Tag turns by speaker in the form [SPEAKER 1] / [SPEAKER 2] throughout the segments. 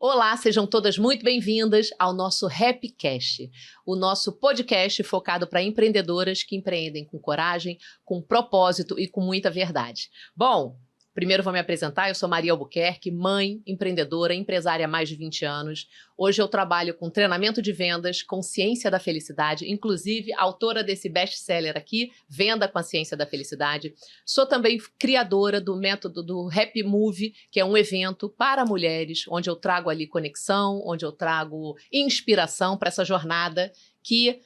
[SPEAKER 1] Olá, sejam todas muito bem-vindas ao nosso Happycast, o nosso podcast focado para empreendedoras que empreendem com coragem, com propósito e com muita verdade. Bom, primeiro vou me apresentar, eu sou Maria Albuquerque, mãe, empreendedora, empresária há mais de 20 anos. Hoje eu trabalho com treinamento de vendas, com ciência da felicidade, inclusive autora desse best-seller aqui, Venda com a Ciência da Felicidade. Sou também criadora do método do Happy Move, que é um evento para mulheres, onde eu trago ali conexão, onde eu trago inspiração para essa jornada que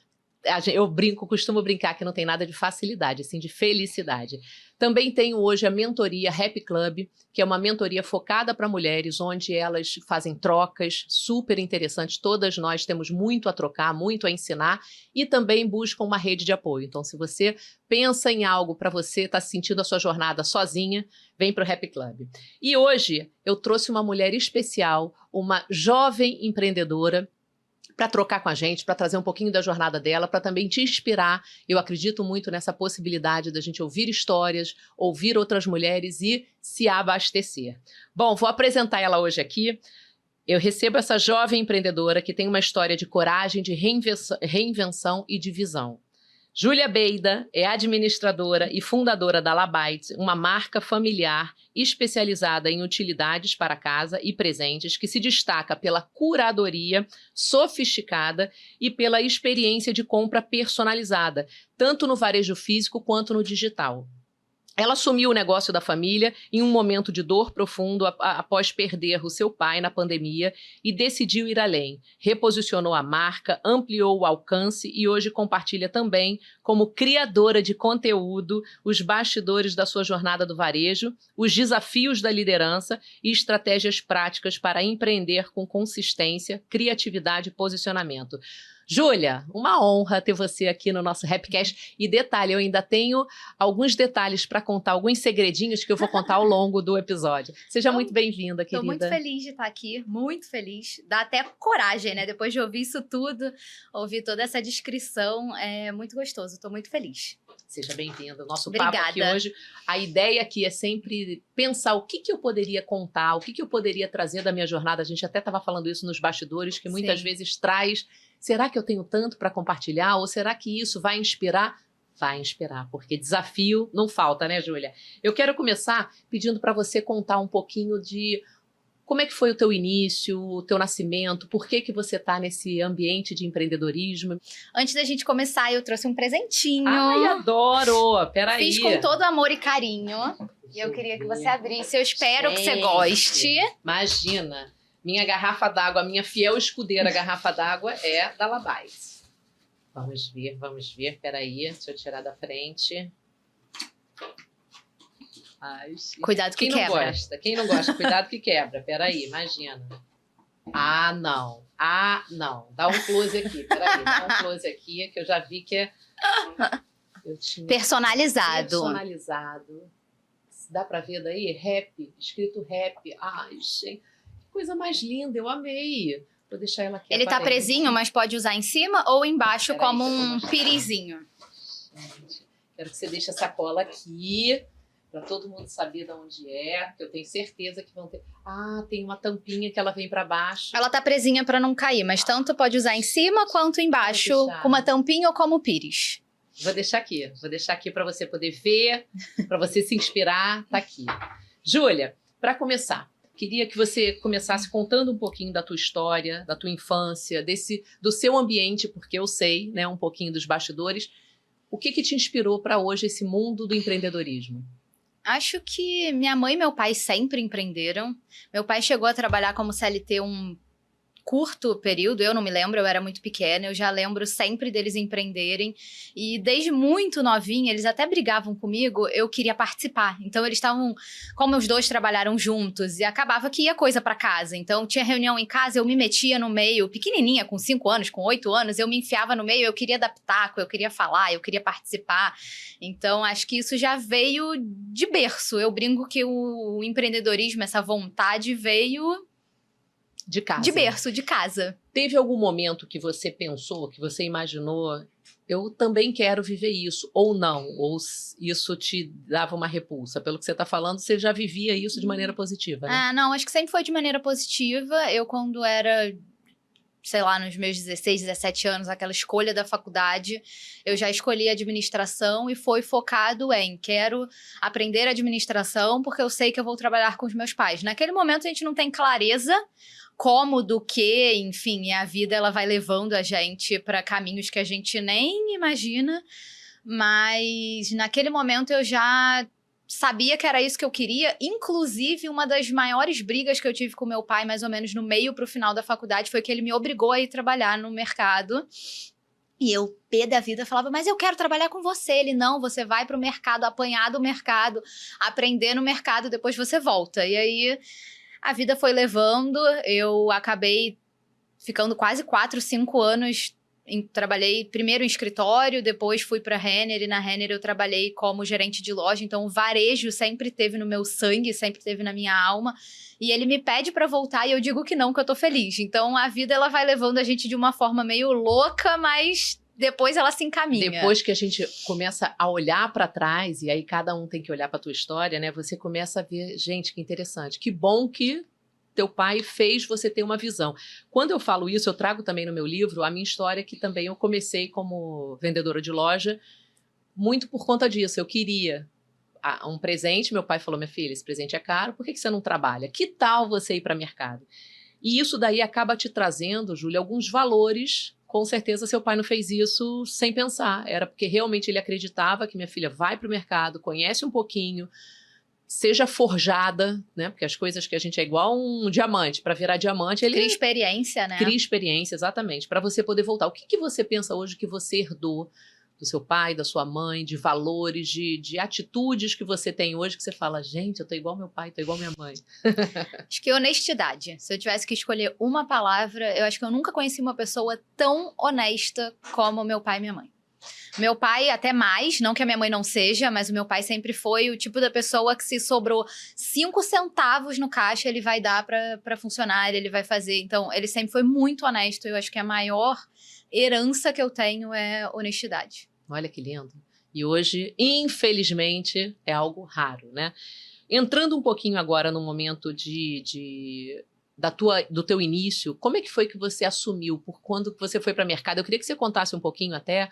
[SPEAKER 1] eu costumo brincar que não tem nada de facilidade, sim de felicidade. Também tenho hoje a mentoria Happy Club, que é uma mentoria focada para mulheres, onde elas fazem trocas super interessantes. Todas nós temos muito a trocar, muito a ensinar e também buscam uma rede de apoio. Então, se você pensa em algo para você, está sentindo a sua jornada sozinha, vem para o Happy Club. E hoje eu trouxe uma mulher especial, uma jovem empreendedora, para trocar com a gente, para trazer um pouquinho da jornada dela, para também te inspirar. Eu acredito muito nessa possibilidade da gente ouvir histórias, ouvir outras mulheres e se abastecer. Bom, vou apresentar ela hoje aqui. Eu recebo essa jovem empreendedora que tem uma história de coragem, de reinvenção e de visão. Júlia Beida é administradora e fundadora da Labyte, uma marca familiar especializada em utilidades para casa e presentes que se destaca pela curadoria sofisticada e pela experiência de compra personalizada, tanto no varejo físico quanto no digital. Ela assumiu o negócio da família em um momento de dor profundo após perder o seu pai na pandemia e decidiu ir além. Reposicionou a marca, ampliou o alcance e hoje compartilha também, como criadora de conteúdo, os bastidores da sua jornada do varejo, os desafios da liderança e estratégias práticas para empreender com consistência, criatividade e posicionamento. Júlia, uma honra ter você aqui no nosso Happycast. E detalhe, eu ainda tenho alguns detalhes para contar, alguns segredinhos que eu vou contar ao longo do episódio. Seja muito bem-vinda, querida.
[SPEAKER 2] Estou muito feliz de estar aqui, muito feliz. Dá até coragem, né? Depois de ouvir isso tudo, ouvir toda essa descrição, é muito gostoso. Estou muito feliz.
[SPEAKER 1] Seja bem-vinda. O nosso
[SPEAKER 2] Obrigada.
[SPEAKER 1] papo aqui hoje, a ideia aqui é sempre pensar o que eu poderia contar, o que eu poderia trazer da minha jornada. A gente até estava falando isso nos bastidores, que muitas vezes traz... Será que eu tenho tanto para compartilhar? Ou será que isso vai inspirar? Vai inspirar, porque desafio não falta, né, Júlia? Eu quero começar pedindo para você contar um pouquinho de como é que foi o teu início, o teu nascimento, por que você está nesse ambiente de empreendedorismo.
[SPEAKER 2] Antes da gente começar, eu trouxe um presentinho.
[SPEAKER 1] Ai, adoro! Peraí.
[SPEAKER 2] Fiz com todo amor e carinho. E eu queria que você abrisse. Eu espero que você goste.
[SPEAKER 1] Imagina. Minha garrafa d'água, minha fiel escudeira garrafa d'água é da Labyte. Vamos ver. Peraí, deixa eu tirar da frente. Ai,
[SPEAKER 2] cuidado que quebra.
[SPEAKER 1] Quem não gosta, cuidado que quebra. Peraí, imagina. Ah, não. Dá um close aqui, peraí. Dá um close aqui, que eu já vi que é...
[SPEAKER 2] Personalizado.
[SPEAKER 1] Dá pra ver daí? Rap, escrito rap. Ai, gente. Coisa mais linda, eu amei. Vou deixar ela aqui.
[SPEAKER 2] Ele tá presinho, mas pode usar em cima ou embaixo como um pirizinho.
[SPEAKER 1] Gente, quero que você deixe essa cola aqui, para todo mundo saber de onde é, que eu tenho certeza que vão ter... Ah, tem uma tampinha que ela vem para baixo.
[SPEAKER 2] Ela tá presinha para não cair, mas tanto pode usar em cima quanto embaixo, com uma tampinha ou como pires.
[SPEAKER 1] Vou deixar aqui para você poder ver, para você se inspirar, tá aqui. Júlia, para começar, queria que você começasse contando um pouquinho da tua história, da tua infância, do seu ambiente, porque eu sei, né, um pouquinho dos bastidores. O que te inspirou para hoje esse mundo do empreendedorismo?
[SPEAKER 2] Acho que minha mãe e meu pai sempre empreenderam. Meu pai chegou a trabalhar como CLT um curto período, eu não me lembro, eu era muito pequena, eu já lembro sempre deles empreenderem, e desde muito novinha, eles até brigavam comigo, eu queria participar, então eles estavam, como os dois trabalharam juntos, e acabava que ia coisa pra casa, então tinha reunião em casa, eu me metia no meio, pequenininha, com 5 anos, com 8 anos, eu me enfiava no meio, eu queria dar pitaco, eu queria falar, eu queria participar, então acho que isso já veio de berço, eu brinco que o empreendedorismo, essa vontade veio...
[SPEAKER 1] De casa.
[SPEAKER 2] De berço, de casa.
[SPEAKER 1] Teve algum momento que você pensou, que você imaginou, eu também quero viver isso, ou não, ou isso te dava uma repulsa. Pelo que você está falando, você já vivia isso de maneira positiva, né?
[SPEAKER 2] Ah, não, acho que sempre foi de maneira positiva. Eu, quando era, sei lá, nos meus 16, 17 anos, aquela escolha da faculdade, eu já escolhi administração e foi focado em quero aprender administração porque eu sei que eu vou trabalhar com os meus pais. Naquele momento a gente não tem clareza como, do que, enfim, e a vida ela vai levando a gente para caminhos que a gente nem imagina, mas naquele momento eu já sabia que era isso que eu queria. Inclusive, uma das maiores brigas que eu tive com meu pai, mais ou menos no meio pro final da faculdade, foi que ele me obrigou a ir trabalhar no mercado. E eu, pé da vida, falava, mas eu quero trabalhar com você. Ele, não, você vai pro mercado, apanhar do mercado, aprender no mercado, depois você volta. E aí, a vida foi levando, eu acabei ficando quase 4, 5 anos. Trabalhei primeiro em escritório, depois fui para a Renner, e na Renner eu trabalhei como gerente de loja, então o varejo sempre teve no meu sangue, sempre teve na minha alma, e ele me pede para voltar e eu digo que não, que eu tô feliz. Então a vida ela vai levando a gente de uma forma meio louca, mas depois ela se encaminha.
[SPEAKER 1] Depois que a gente começa a olhar para trás, e aí cada um tem que olhar para tua história, né? Você começa a ver, gente, que interessante, que bom que teu pai fez você ter uma visão. Quando eu falo isso, eu trago também no meu livro a minha história, que também eu comecei como vendedora de loja, muito por conta disso. Eu queria um presente, meu pai falou, minha filha, esse presente é caro, por que você não trabalha? Que tal você ir para o mercado? E isso daí acaba te trazendo, Júlia, alguns valores. Com certeza seu pai não fez isso sem pensar, era porque realmente ele acreditava que minha filha vai para o mercado, conhece um pouquinho, seja forjada, né? Porque as coisas que a gente é igual um diamante, para virar diamante, ele
[SPEAKER 2] cria experiência, né?
[SPEAKER 1] Cria experiência, exatamente, para você poder voltar. O que você pensa hoje que você herdou do seu pai, da sua mãe, de valores, de atitudes que você tem hoje, que você fala, gente, eu tô igual meu pai, tô igual minha mãe?
[SPEAKER 2] Acho que honestidade. Se eu tivesse que escolher uma palavra, eu acho que eu nunca conheci uma pessoa tão honesta como meu pai e minha mãe. Meu pai, até mais, não que a minha mãe não seja, mas o meu pai sempre foi o tipo da pessoa que, se sobrou 5 centavos no caixa, ele vai dar para funcionário, ele vai fazer. Então, ele sempre foi muito honesto. Eu acho que a maior herança que eu tenho é honestidade.
[SPEAKER 1] Olha que lindo. E hoje, infelizmente, é algo raro, né? Entrando um pouquinho agora no momento do teu início, como é que foi que você assumiu? Por quando você foi para o mercado? Eu queria que você contasse um pouquinho até,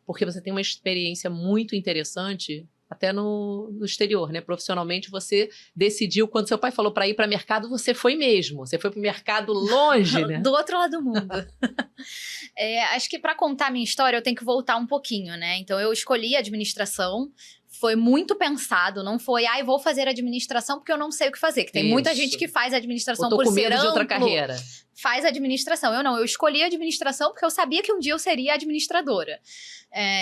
[SPEAKER 1] porque você tem uma experiência muito interessante, até no exterior, né? Profissionalmente, você decidiu, quando seu pai falou para ir para o mercado, você foi mesmo. Você foi para o mercado longe, né?
[SPEAKER 2] Do outro lado do mundo. Acho que para contar a minha história, eu tenho que voltar um pouquinho, né? Então, eu escolhi administração. Foi muito pensado, não foi, vou fazer administração porque eu não sei o que fazer. Que tem muita gente que faz administração por ser amplo.
[SPEAKER 1] Eu tô com medo de outra carreira.
[SPEAKER 2] Faz administração. Eu não, eu escolhi administração porque eu sabia que um dia eu seria administradora.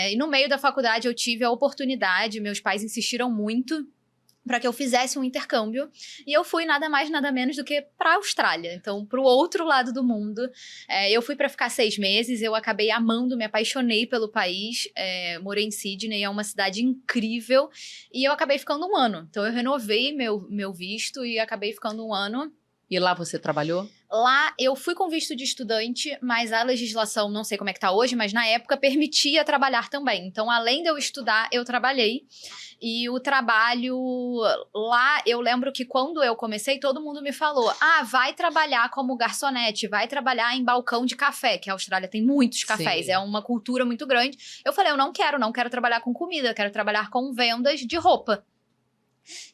[SPEAKER 2] E no meio da faculdade eu tive a oportunidade, meus pais insistiram muito para que eu fizesse um intercâmbio, e eu fui nada mais, nada menos do que para a Austrália, então para o outro lado do mundo. Eu fui para ficar 6 meses, eu acabei amando, me apaixonei pelo país, morei em Sydney, é uma cidade incrível, e eu acabei ficando 1 ano, então eu renovei meu visto e acabei ficando 1 ano.
[SPEAKER 1] E lá você trabalhou?
[SPEAKER 2] Lá eu fui com visto de estudante, mas a legislação, não sei como é que tá hoje, mas na época permitia trabalhar também. Então, além de eu estudar, eu trabalhei. E o trabalho lá, eu lembro que quando eu comecei, todo mundo me falou, vai trabalhar como garçonete, vai trabalhar em balcão de café, que a Austrália tem muitos cafés,
[SPEAKER 1] Sim.
[SPEAKER 2] É uma cultura muito grande. Eu falei, eu não quero trabalhar com comida, eu quero trabalhar com vendas de roupa.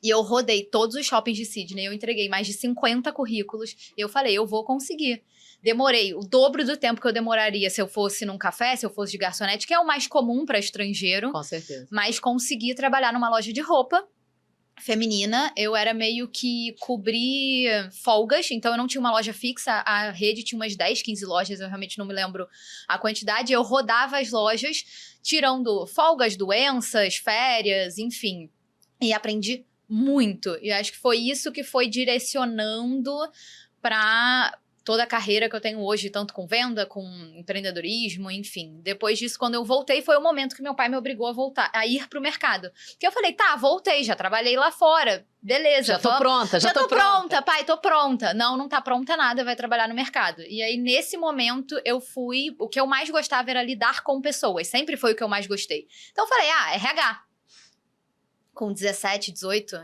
[SPEAKER 2] E eu rodei todos os shoppings de Sydney, eu entreguei mais de 50 currículos, e eu falei, eu vou conseguir. Demorei o dobro do tempo que eu demoraria se eu fosse num café, se eu fosse de garçonete, que é o mais comum para estrangeiro.
[SPEAKER 1] Com certeza.
[SPEAKER 2] Mas consegui trabalhar numa loja de roupa feminina. Eu era meio que cobrir folgas, então eu não tinha uma loja fixa, a rede tinha umas 10, 15 lojas, eu realmente não me lembro a quantidade. Eu rodava as lojas, tirando folgas, doenças, férias, enfim. E aprendi muito. E acho que foi isso que foi direcionando para toda a carreira que eu tenho hoje, tanto com venda, com empreendedorismo, enfim. Depois disso, quando eu voltei, foi o momento que meu pai me obrigou a voltar, a ir pro mercado. Porque eu falei, tá, voltei, já trabalhei lá fora, beleza.
[SPEAKER 1] Já tô pronta,
[SPEAKER 2] já tô pronta, pai, tô pronta. Não tá pronta nada, vai trabalhar no mercado. E aí, nesse momento, o que eu mais gostava era lidar com pessoas, sempre foi o que eu mais gostei. Então eu falei, RH. Com 17, 18,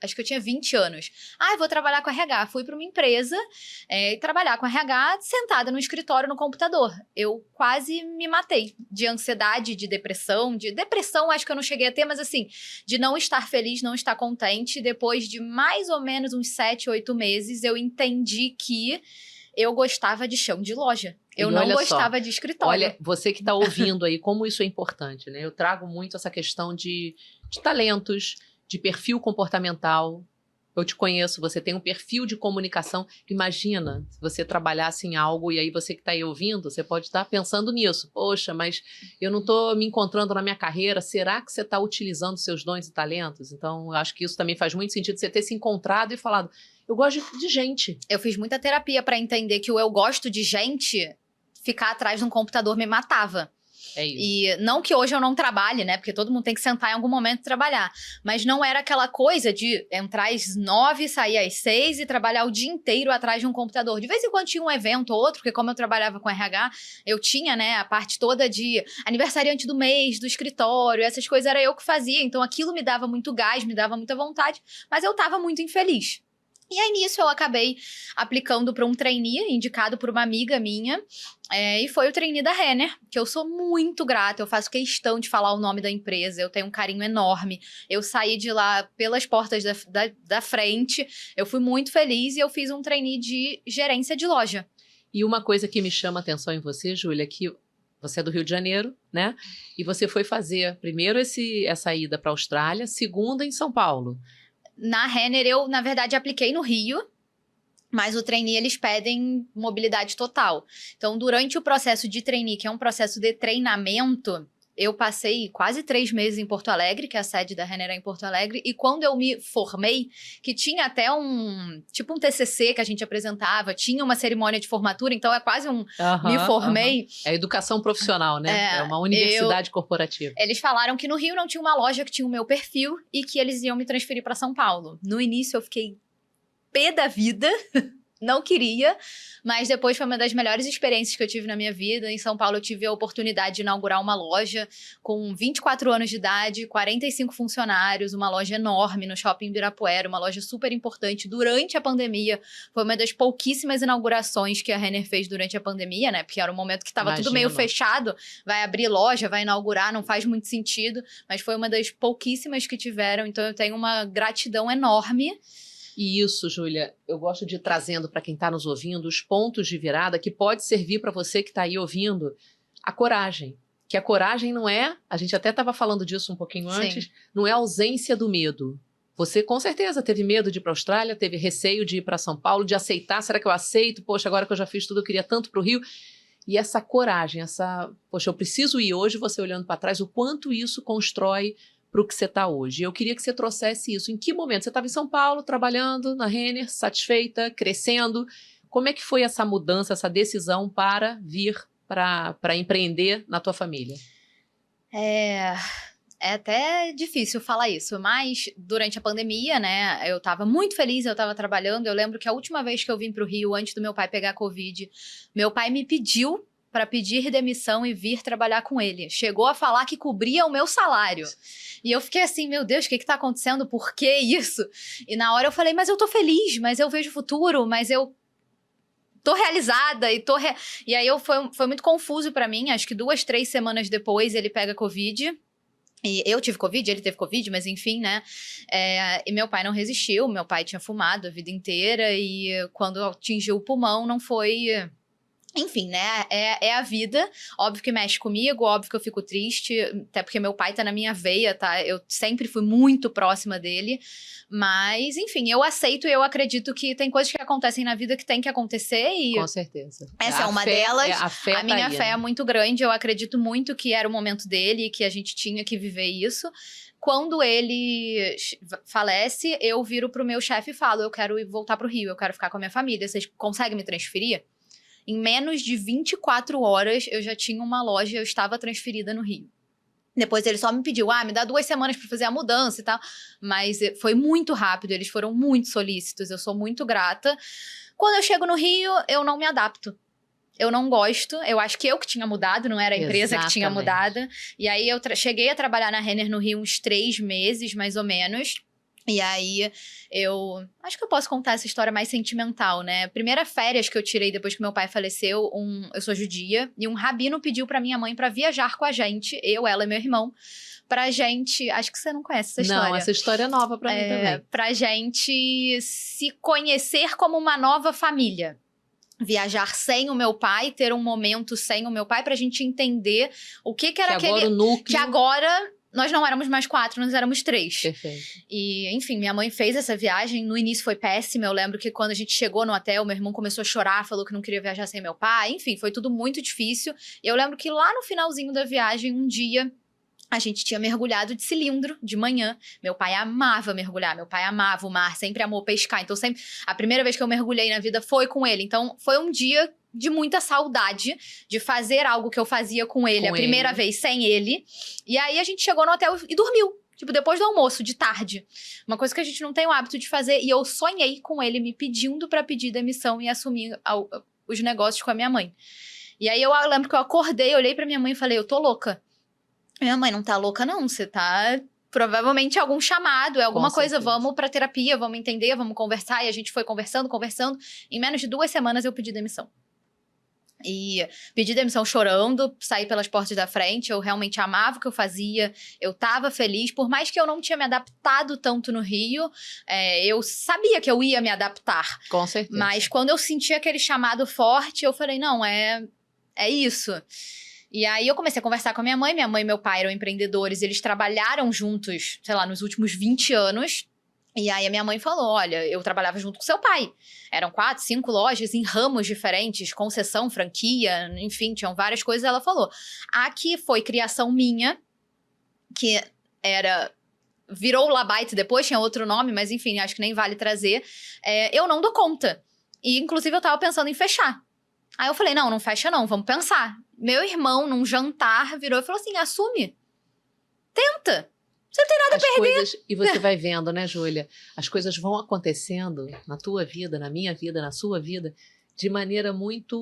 [SPEAKER 2] acho que eu tinha 20 anos. Eu vou trabalhar com RH. Fui para uma empresa e trabalhar com RH sentada no escritório, no computador. Eu quase me matei de ansiedade, de depressão. De depressão acho que eu não cheguei a ter, mas assim, de não estar feliz, não estar contente. Depois de mais ou menos uns 7, 8 meses, eu entendi que eu gostava de chão de loja. Eu não gostava de escritório.
[SPEAKER 1] Olha, você que está ouvindo aí, como isso é importante, né? Eu trago muito essa questão de talentos, de perfil comportamental. Eu te conheço, você tem um perfil de comunicação. Imagina se você trabalhasse em algo e aí você que está aí ouvindo, você pode estar pensando nisso. Poxa, mas eu não estou me encontrando na minha carreira. Será que você está utilizando seus dons e talentos? Então, eu acho que isso também faz muito sentido, você ter se encontrado e falado, eu gosto de gente.
[SPEAKER 2] Eu fiz muita terapia para entender que o eu gosto de gente, ficar atrás de um computador me matava.
[SPEAKER 1] É isso.
[SPEAKER 2] E não que hoje eu não trabalhe, né? Porque todo mundo tem que sentar em algum momento e trabalhar. Mas não era aquela coisa de entrar às 9, sair às 6 e trabalhar o dia inteiro atrás de um computador. De vez em quando tinha um evento ou outro, porque como eu trabalhava com RH, eu tinha, né, a parte toda de aniversariante do mês, do escritório, essas coisas era eu que fazia. Então aquilo me dava muito gás, me dava muita vontade, mas eu tava muito infeliz. E aí, nisso, eu acabei aplicando para um trainee, indicado por uma amiga minha, e foi o trainee da Renner, que eu sou muito grata, eu faço questão de falar o nome da empresa, eu tenho um carinho enorme. Eu saí de lá pelas portas da frente, eu fui muito feliz e eu fiz um trainee de gerência de loja.
[SPEAKER 1] E uma coisa que me chama a atenção em você, Júlia, é que você é do Rio de Janeiro, né? E você foi fazer, primeiro, essa ida para a Austrália, segunda em São Paulo.
[SPEAKER 2] Na Renner, eu, na verdade, apliquei no Rio, mas o trainee, eles pedem mobilidade total. Então, durante o processo de trainee, que é um processo de treinamento, eu passei quase 3 meses em Porto Alegre, que a sede da Renner é em Porto Alegre, e quando eu me formei, que tinha até um TCC que a gente apresentava, tinha uma cerimônia de formatura, então é quase um me formei.
[SPEAKER 1] É educação profissional, né? É uma universidade corporativa.
[SPEAKER 2] Eles falaram que no Rio não tinha uma loja que tinha o meu perfil e que eles iam me transferir para São Paulo. No início eu fiquei pé da vida. Não queria, mas depois foi uma das melhores experiências que eu tive na minha vida. Em São Paulo eu tive a oportunidade de inaugurar uma loja com 24 anos de idade, 45 funcionários, uma loja enorme no Shopping Ibirapuera, uma loja super importante durante a pandemia. Foi uma das pouquíssimas inaugurações que a Renner fez durante a pandemia, né? Porque era um momento que estava tudo meio fechado. Vai abrir loja, vai inaugurar, não faz muito sentido. Mas foi uma das pouquíssimas que tiveram, então eu tenho uma gratidão enorme.
[SPEAKER 1] E isso, Júlia, eu gosto de ir trazendo para quem está nos ouvindo os pontos de virada que pode servir para você que está aí ouvindo a coragem. Que a coragem não é, a gente até estava falando disso um pouquinho antes,
[SPEAKER 2] Sim.
[SPEAKER 1] Não é a ausência do medo. Você com certeza teve medo de ir para a Austrália, teve receio de ir para São Paulo, de aceitar, será que eu aceito? Poxa, agora que eu já fiz tudo, eu queria tanto para o Rio. E essa coragem, poxa, eu preciso ir hoje, você olhando para trás, o quanto isso constrói para o que você está hoje. Eu queria que você trouxesse isso. Em que momento? Você estava em São Paulo, trabalhando na Renner, satisfeita, crescendo. Como é que foi essa mudança, essa decisão para vir para empreender na tua família?
[SPEAKER 2] É até difícil falar isso, mas durante a pandemia, né, eu estava muito feliz, eu estava trabalhando. Eu lembro que a última vez que eu vim para o Rio, antes do meu pai pegar Covid, meu pai me pediu para pedir demissão e vir trabalhar com ele. Chegou a falar que cobria o meu salário. E eu fiquei assim, meu Deus, o que está acontecendo? Por que isso? E na hora eu falei, mas eu tô feliz, mas eu vejo o futuro, mas eu tô realizada e aí foi muito confuso para mim. Acho que 2, 3 semanas depois ele pega Covid. E eu tive Covid, ele teve Covid, mas enfim, né? E meu pai não resistiu, meu pai tinha fumado a vida inteira e quando atingiu o pulmão não foi Enfim, né? É a vida. Óbvio que mexe comigo, óbvio que eu fico triste, até porque meu pai tá na minha veia, tá? Eu sempre fui muito próxima dele. Mas, enfim, eu aceito e eu acredito que tem coisas que acontecem na vida que tem que acontecer e
[SPEAKER 1] Com certeza.
[SPEAKER 2] essa é uma delas.
[SPEAKER 1] A fé
[SPEAKER 2] A minha
[SPEAKER 1] tá aí,
[SPEAKER 2] fé
[SPEAKER 1] né?
[SPEAKER 2] é muito grande, eu acredito muito que era o momento dele e que a gente tinha que viver isso. Quando ele falece, eu viro pro meu chefe e falo, eu quero voltar pro Rio, eu quero ficar com a minha família, vocês conseguem me transferir? Em menos de 24 horas, eu já tinha uma loja e eu estava transferida no Rio. Depois ele só me pediu, me dá 2 semanas para fazer a mudança e tal. Mas foi muito rápido, eles foram muito solícitos, eu sou muito grata. Quando eu chego no Rio, eu não me adapto. Eu não gosto, eu acho que eu que tinha mudado, não era a empresa que tinha mudado. E aí eu cheguei a trabalhar na Renner no Rio uns 3 meses, mais ou menos. E aí, acho que eu posso contar essa história mais sentimental, né? Primeira férias que eu tirei depois que meu pai faleceu, eu sou judia, e um rabino pediu pra minha mãe pra viajar com a gente, eu, ela e meu irmão, pra gente... Acho que você não conhece essa história.
[SPEAKER 1] Não, essa história é nova pra mim também.
[SPEAKER 2] Pra gente se conhecer como uma nova família. Viajar sem o meu pai, ter um momento sem o meu pai, pra gente entender o que era aquele...
[SPEAKER 1] Agora o núcleo...
[SPEAKER 2] Que agora... Nós não éramos mais 4, nós éramos 3.
[SPEAKER 1] Perfeito.
[SPEAKER 2] E, enfim, minha mãe fez essa viagem. No início foi péssima. Eu lembro que quando a gente chegou no hotel, meu irmão começou a chorar, falou que não queria viajar sem meu pai. Enfim, foi tudo muito difícil. E eu lembro que lá no finalzinho da viagem, um dia, a gente tinha mergulhado de cilindro de manhã. Meu pai amava mergulhar, meu pai amava o mar, sempre amou pescar. Então, sempre a primeira vez que eu mergulhei na vida foi com ele. Então, foi um dia de muita saudade de fazer algo que eu fazia com ele a primeira vez sem ele. E aí a gente chegou no hotel e dormiu. Tipo, depois do almoço, de tarde. Uma coisa que a gente não tem o hábito de fazer. E eu sonhei com ele me pedindo pra pedir demissão e assumir os negócios com a minha mãe. E aí eu lembro que eu acordei, olhei pra minha mãe e falei, eu tô louca. Minha mãe, não tá louca não, você tá... Provavelmente algum chamado, é alguma coisa, vamos pra terapia, vamos entender, vamos conversar. E a gente foi conversando. Em menos de 2 semanas eu pedi demissão. E pedi demissão chorando, saí pelas portas da frente, eu realmente amava o que eu fazia, eu tava feliz, por mais que eu não tinha me adaptado tanto no Rio, eu sabia que eu ia me adaptar.
[SPEAKER 1] Com certeza.
[SPEAKER 2] Mas quando eu senti aquele chamado forte, eu falei, não, é isso. E aí eu comecei a conversar com a minha mãe e meu pai eram empreendedores, eles trabalharam juntos, sei lá, nos últimos 20 anos. E aí a minha mãe falou, olha, eu trabalhava junto com seu pai. Eram 4, 5 lojas em ramos diferentes, concessão, franquia, enfim, tinham várias coisas. Ela falou, aqui foi criação minha, que virou Labite depois, tinha outro nome, mas enfim, acho que nem vale trazer. Eu não dou conta. E inclusive eu tava pensando em fechar. Aí eu falei, não fecha não, vamos pensar. Meu irmão, num jantar, virou e falou assim, assume. Tenta. Você não tem nada a perder.
[SPEAKER 1] E você vai vendo, né, Júlia? As coisas vão acontecendo na tua vida, na minha vida, na sua vida, de maneira muito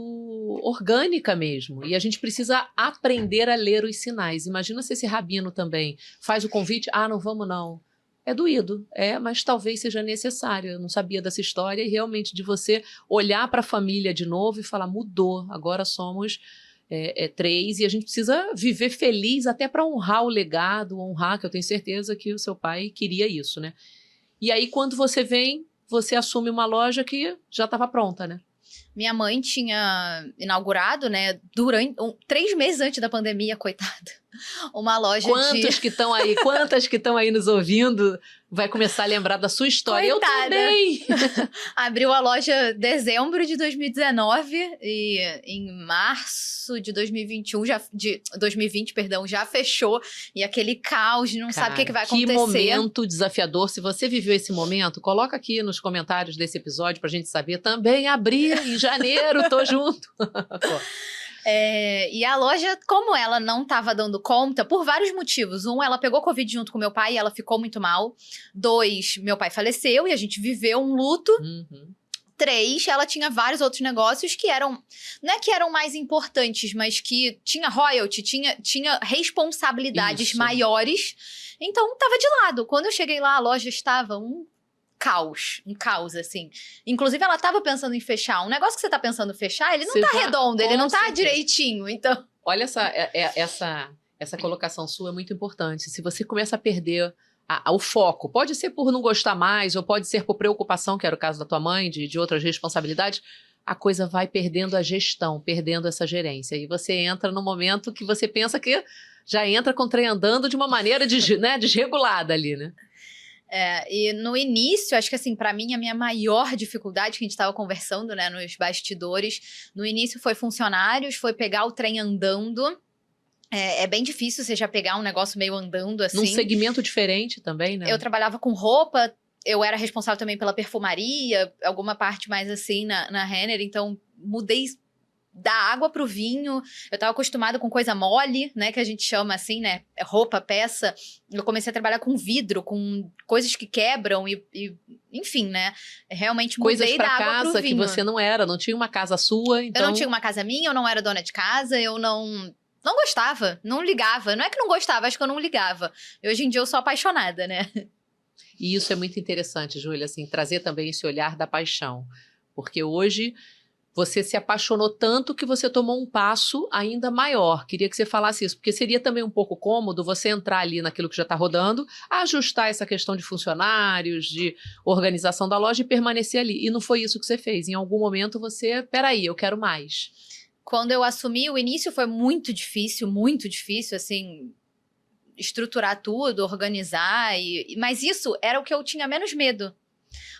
[SPEAKER 1] orgânica mesmo. E a gente precisa aprender a ler os sinais. Imagina se esse rabino também faz o convite, não vamos não. É doído, mas talvez seja necessário. Eu não sabia dessa história e realmente de você olhar para a família de novo e falar, mudou, agora somos... 3, e a gente precisa viver feliz até para honrar o legado, honrar, que eu tenho certeza que o seu pai queria isso, né? E aí, quando você vem, você assume uma loja que já estava pronta, né?
[SPEAKER 2] Minha mãe tinha inaugurado, né, 3 meses antes da pandemia, coitada, uma loja
[SPEAKER 1] Quantas que estão aí nos ouvindo vai começar a lembrar da sua história?
[SPEAKER 2] Coitada.
[SPEAKER 1] Eu também!
[SPEAKER 2] Abriu a loja em dezembro de 2019 e em março de 2020, já fechou. E aquele caos, não sabe o que vai acontecer.
[SPEAKER 1] Que momento desafiador. Se você viveu esse momento, coloca aqui nos comentários desse episódio pra gente saber. Também abri em janeiro, tô junto.
[SPEAKER 2] E a loja, como ela não estava dando conta, por vários motivos. 1, ela pegou Covid junto com meu pai e ela ficou muito mal. 2, meu pai faleceu e a gente viveu um luto. 3, ela tinha vários outros negócios que eram... Não é que eram mais importantes, mas que tinha royalty, tinha responsabilidades maiores. Então, estava de lado. Quando eu cheguei lá, a loja estava um caos, assim. Inclusive, ela tava pensando em fechar. Um negócio que você tá pensando em fechar, ele não tá redondo, ele não tá direitinho, então...
[SPEAKER 1] Olha, essa colocação sua é muito importante. Se você começa a perder o foco, pode ser por não gostar mais, ou pode ser por preocupação, que era o caso da tua mãe, de outras responsabilidades, a coisa vai perdendo a gestão, perdendo essa gerência. E você entra no momento que você pensa que já entra com o trem andando de uma maneira né, desregulada ali, né?
[SPEAKER 2] E no início, acho que assim, para mim, a minha maior dificuldade, que a gente estava conversando, né, nos bastidores, no início foi funcionários, foi pegar o trem andando. É bem difícil você já pegar um negócio meio andando assim.
[SPEAKER 1] Num segmento diferente também, né?
[SPEAKER 2] Eu trabalhava com roupa, eu era responsável também pela perfumaria, alguma parte mais assim na Renner, então mudei da água pro vinho. Eu tava acostumada com coisa mole, né, que a gente chama assim, né, roupa, peça. Eu comecei a trabalhar com vidro, com coisas que quebram e enfim, né, realmente mudei
[SPEAKER 1] coisas pra
[SPEAKER 2] da água pro
[SPEAKER 1] casa que
[SPEAKER 2] vinho.
[SPEAKER 1] você não tinha uma casa sua, então...
[SPEAKER 2] Eu não tinha uma casa minha, eu não era dona de casa, eu não gostava, não ligava. Não é que não gostava, acho que eu não ligava. E hoje em dia eu sou apaixonada, né?
[SPEAKER 1] E isso é muito interessante, Júlia, assim, trazer também esse olhar da paixão. Porque hoje você se apaixonou tanto que você tomou um passo ainda maior. Queria que você falasse isso, porque seria também um pouco cômodo você entrar ali naquilo que já está rodando, ajustar essa questão de funcionários, de organização da loja e permanecer ali. E não foi isso que você fez. Em algum momento você, peraí, eu quero mais.
[SPEAKER 2] Quando eu assumi, o início foi muito difícil, assim, estruturar tudo, organizar, mas isso era o que eu tinha menos medo.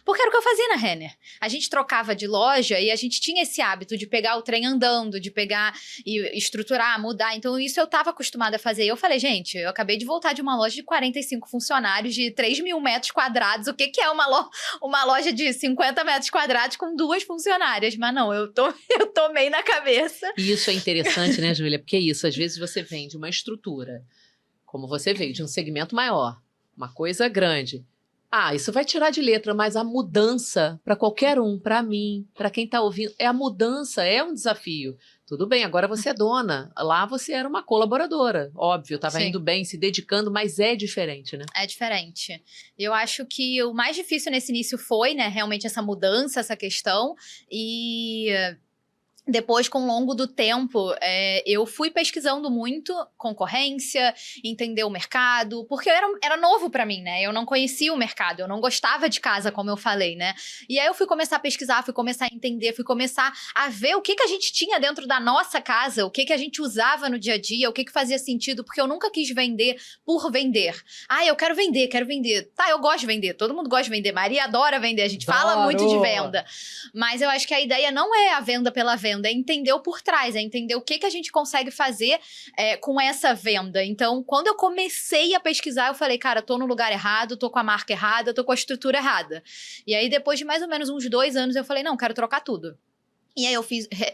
[SPEAKER 2] Porque era o que eu fazia na Renner. A gente trocava de loja e a gente tinha esse hábito de pegar o trem andando, de pegar e estruturar, mudar. Então, isso eu estava acostumada a fazer. E eu falei, gente, eu acabei de voltar de uma loja de 45 funcionários, de 3.000 metros quadrados. O que é uma loja de 50 metros quadrados com 2 funcionárias? Mas não, eu tomei na cabeça.
[SPEAKER 1] E isso é interessante, né, Júlia? Porque é isso, às vezes você vem de uma estrutura, como você veio, de um segmento maior, uma coisa grande. Isso vai tirar de letra, mas a mudança, para qualquer um, para mim, para quem está ouvindo, a mudança é um desafio. Tudo bem, agora você é dona. Lá você era uma colaboradora, óbvio, estava indo bem, se dedicando, mas é diferente, né?
[SPEAKER 2] É diferente. Eu acho que o mais difícil nesse início foi, né, realmente essa mudança, essa questão. E depois, com o longo do tempo, eu fui pesquisando muito concorrência, entender o mercado, porque era novo pra mim, né? Eu não conhecia o mercado, eu não gostava de casa, como eu falei, né? E aí eu fui começar a pesquisar, fui começar a entender, fui começar a ver o que a gente tinha dentro da nossa casa, o que a gente usava no dia a dia, o que fazia sentido, porque eu nunca quis vender por vender. Eu quero vender. Tá, eu gosto de vender, todo mundo gosta de vender, Maria adora vender, a gente fala muito de venda. Mas eu acho que a ideia não é a venda pela venda, é entender o por trás, é entender o que a gente consegue fazer com essa venda. Então, quando eu comecei a pesquisar, eu falei, cara, tô no lugar errado, tô com a marca errada, tô com a estrutura errada. E aí, depois de mais ou menos uns 2 anos, eu falei, não, quero trocar tudo. E aí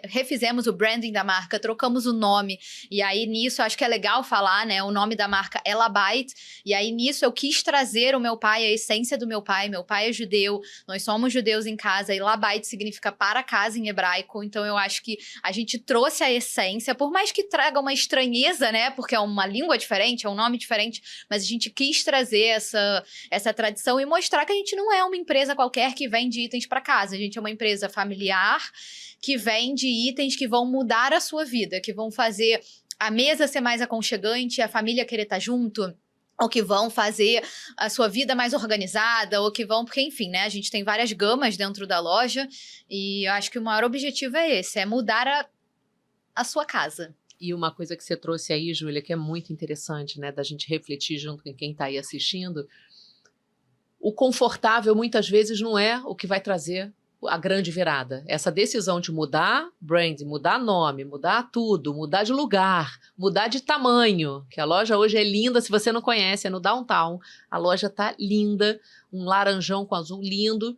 [SPEAKER 2] refizemos o branding da marca, trocamos o nome. E aí nisso, acho que é legal falar, né? O nome da marca é Labait. E aí nisso eu quis trazer o meu pai, a essência do meu pai. Meu pai é judeu, nós somos judeus em casa. E Labait significa para casa em hebraico. Então eu acho que a gente trouxe a essência. Por mais que traga uma estranheza, né? Porque é uma língua diferente, é um nome diferente. Mas a gente quis trazer essa tradição e mostrar que a gente não é uma empresa qualquer que vende itens para casa. A gente é uma empresa familiar que vende itens que vão mudar a sua vida, que vão fazer a mesa ser mais aconchegante, a família querer estar junto, ou que vão fazer a sua vida mais organizada, ou que vão... Porque, enfim, né? A gente tem várias gamas dentro da loja e eu acho que o maior objetivo é esse, é mudar a sua casa.
[SPEAKER 1] E uma coisa que você trouxe aí, Júlia, que é muito interessante, né? Da gente refletir junto com quem está aí assistindo. O confortável, muitas vezes, não é o que vai trazer a grande virada. Essa decisão de mudar brand, mudar nome, mudar tudo, mudar de lugar, mudar de tamanho, que a loja hoje é linda, se você não conhece, é no Downtown. A loja tá linda, um laranjão com azul lindo.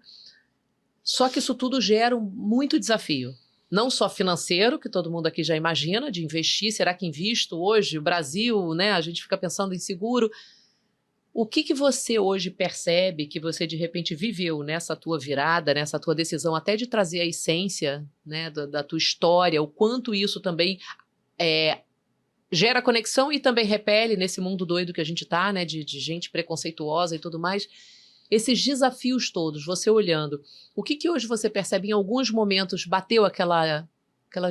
[SPEAKER 1] Só que isso tudo gera muito desafio. Não só financeiro, que todo mundo aqui já imagina, de investir, será que invisto hoje? O Brasil, né? A gente fica pensando em seguro. O que você hoje percebe que você de repente viveu nessa tua virada, nessa tua decisão até de trazer a essência, né, da tua história, o quanto isso também gera conexão e também repele nesse mundo doido que a gente tá, né, de gente preconceituosa e tudo mais. Esses desafios todos, você olhando, o que hoje você percebe em alguns momentos bateu aquela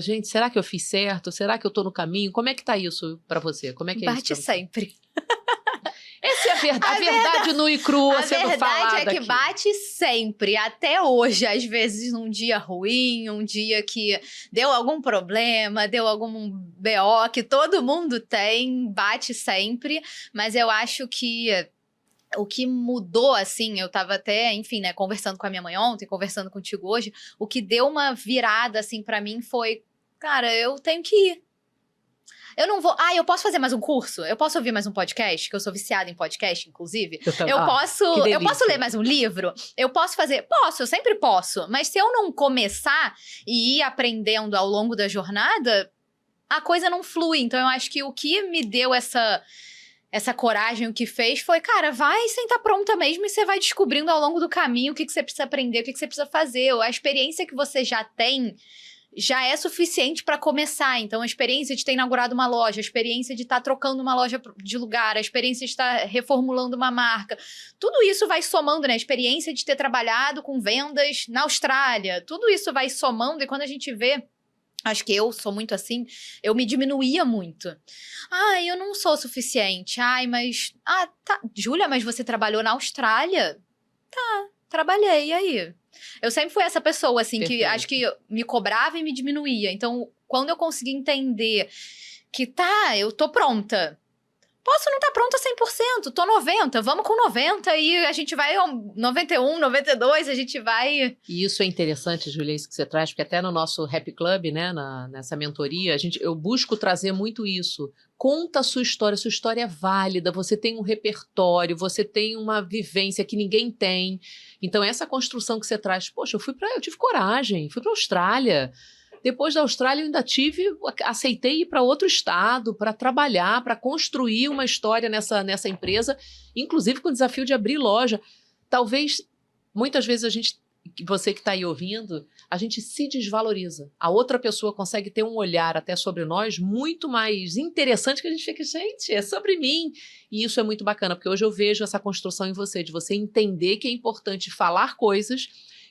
[SPEAKER 1] gente, será que eu fiz certo? Será que eu tô no caminho? Como é que tá isso para você? Como é que é
[SPEAKER 2] Bate
[SPEAKER 1] isso pra você?
[SPEAKER 2] sempre.
[SPEAKER 1] Essa é a a verdade nua e crua sendo falada
[SPEAKER 2] A verdade é que
[SPEAKER 1] aqui.
[SPEAKER 2] bate sempre, até hoje. Às vezes num dia ruim, um dia que deu algum problema, deu algum BO que todo mundo tem, bate sempre. Mas eu acho que o que mudou, assim, eu tava até, enfim, né, conversando com a minha mãe ontem, conversando contigo hoje, o que deu uma virada, assim, pra mim foi, cara, eu tenho que ir. Eu não vou. Eu posso fazer mais um curso? Eu posso ouvir mais um podcast? Que eu sou viciada em podcast, inclusive. Eu posso ler mais um livro? Eu posso fazer? Posso, eu sempre posso. Mas se eu não começar e ir aprendendo ao longo da jornada, a coisa não flui. Então eu acho que o que me deu essa coragem, o que fez foi, cara, vai sem estar pronta mesmo e você vai descobrindo ao longo do caminho o que você precisa aprender, o que você precisa fazer. A experiência que você já tem já é suficiente para começar. Então, a experiência de ter inaugurado uma loja, a experiência de estar trocando uma loja de lugar, a experiência de estar reformulando uma marca, tudo isso vai somando, né? A experiência de ter trabalhado com vendas na Austrália, tudo isso vai somando e quando a gente vê, acho que eu sou muito assim, eu me diminuía muito. Eu não sou o suficiente. Mas... tá. Júlia, mas você trabalhou na Austrália? Tá, trabalhei, e aí? Eu sempre fui essa pessoa, assim,
[SPEAKER 1] Perfeito.
[SPEAKER 2] que acho que me cobrava e me diminuía. Então, quando eu consegui entender que, eu tô pronta. Posso não estar pronta 100%, tô 90%, vamos com 90% e a gente vai 91%, 92%, a gente vai...
[SPEAKER 1] E isso é interessante, Júlia, isso que você traz, porque até no nosso Happy Club, né, nessa mentoria, eu busco trazer muito isso. Conta a sua história é válida, você tem um repertório, você tem uma vivência que ninguém tem. Então, essa construção que você traz, poxa, eu tive coragem, fui para a Austrália. Depois da Austrália, eu ainda aceitei ir para outro estado, para trabalhar, para construir uma história nessa empresa, inclusive com o desafio de abrir loja. Talvez, muitas vezes, você que está aí ouvindo, a gente se desvaloriza. A outra pessoa consegue ter um olhar até sobre nós muito mais interessante que a gente fica, gente, é sobre mim. E isso é muito bacana, porque hoje eu vejo essa construção em você, de você entender que é importante falar coisas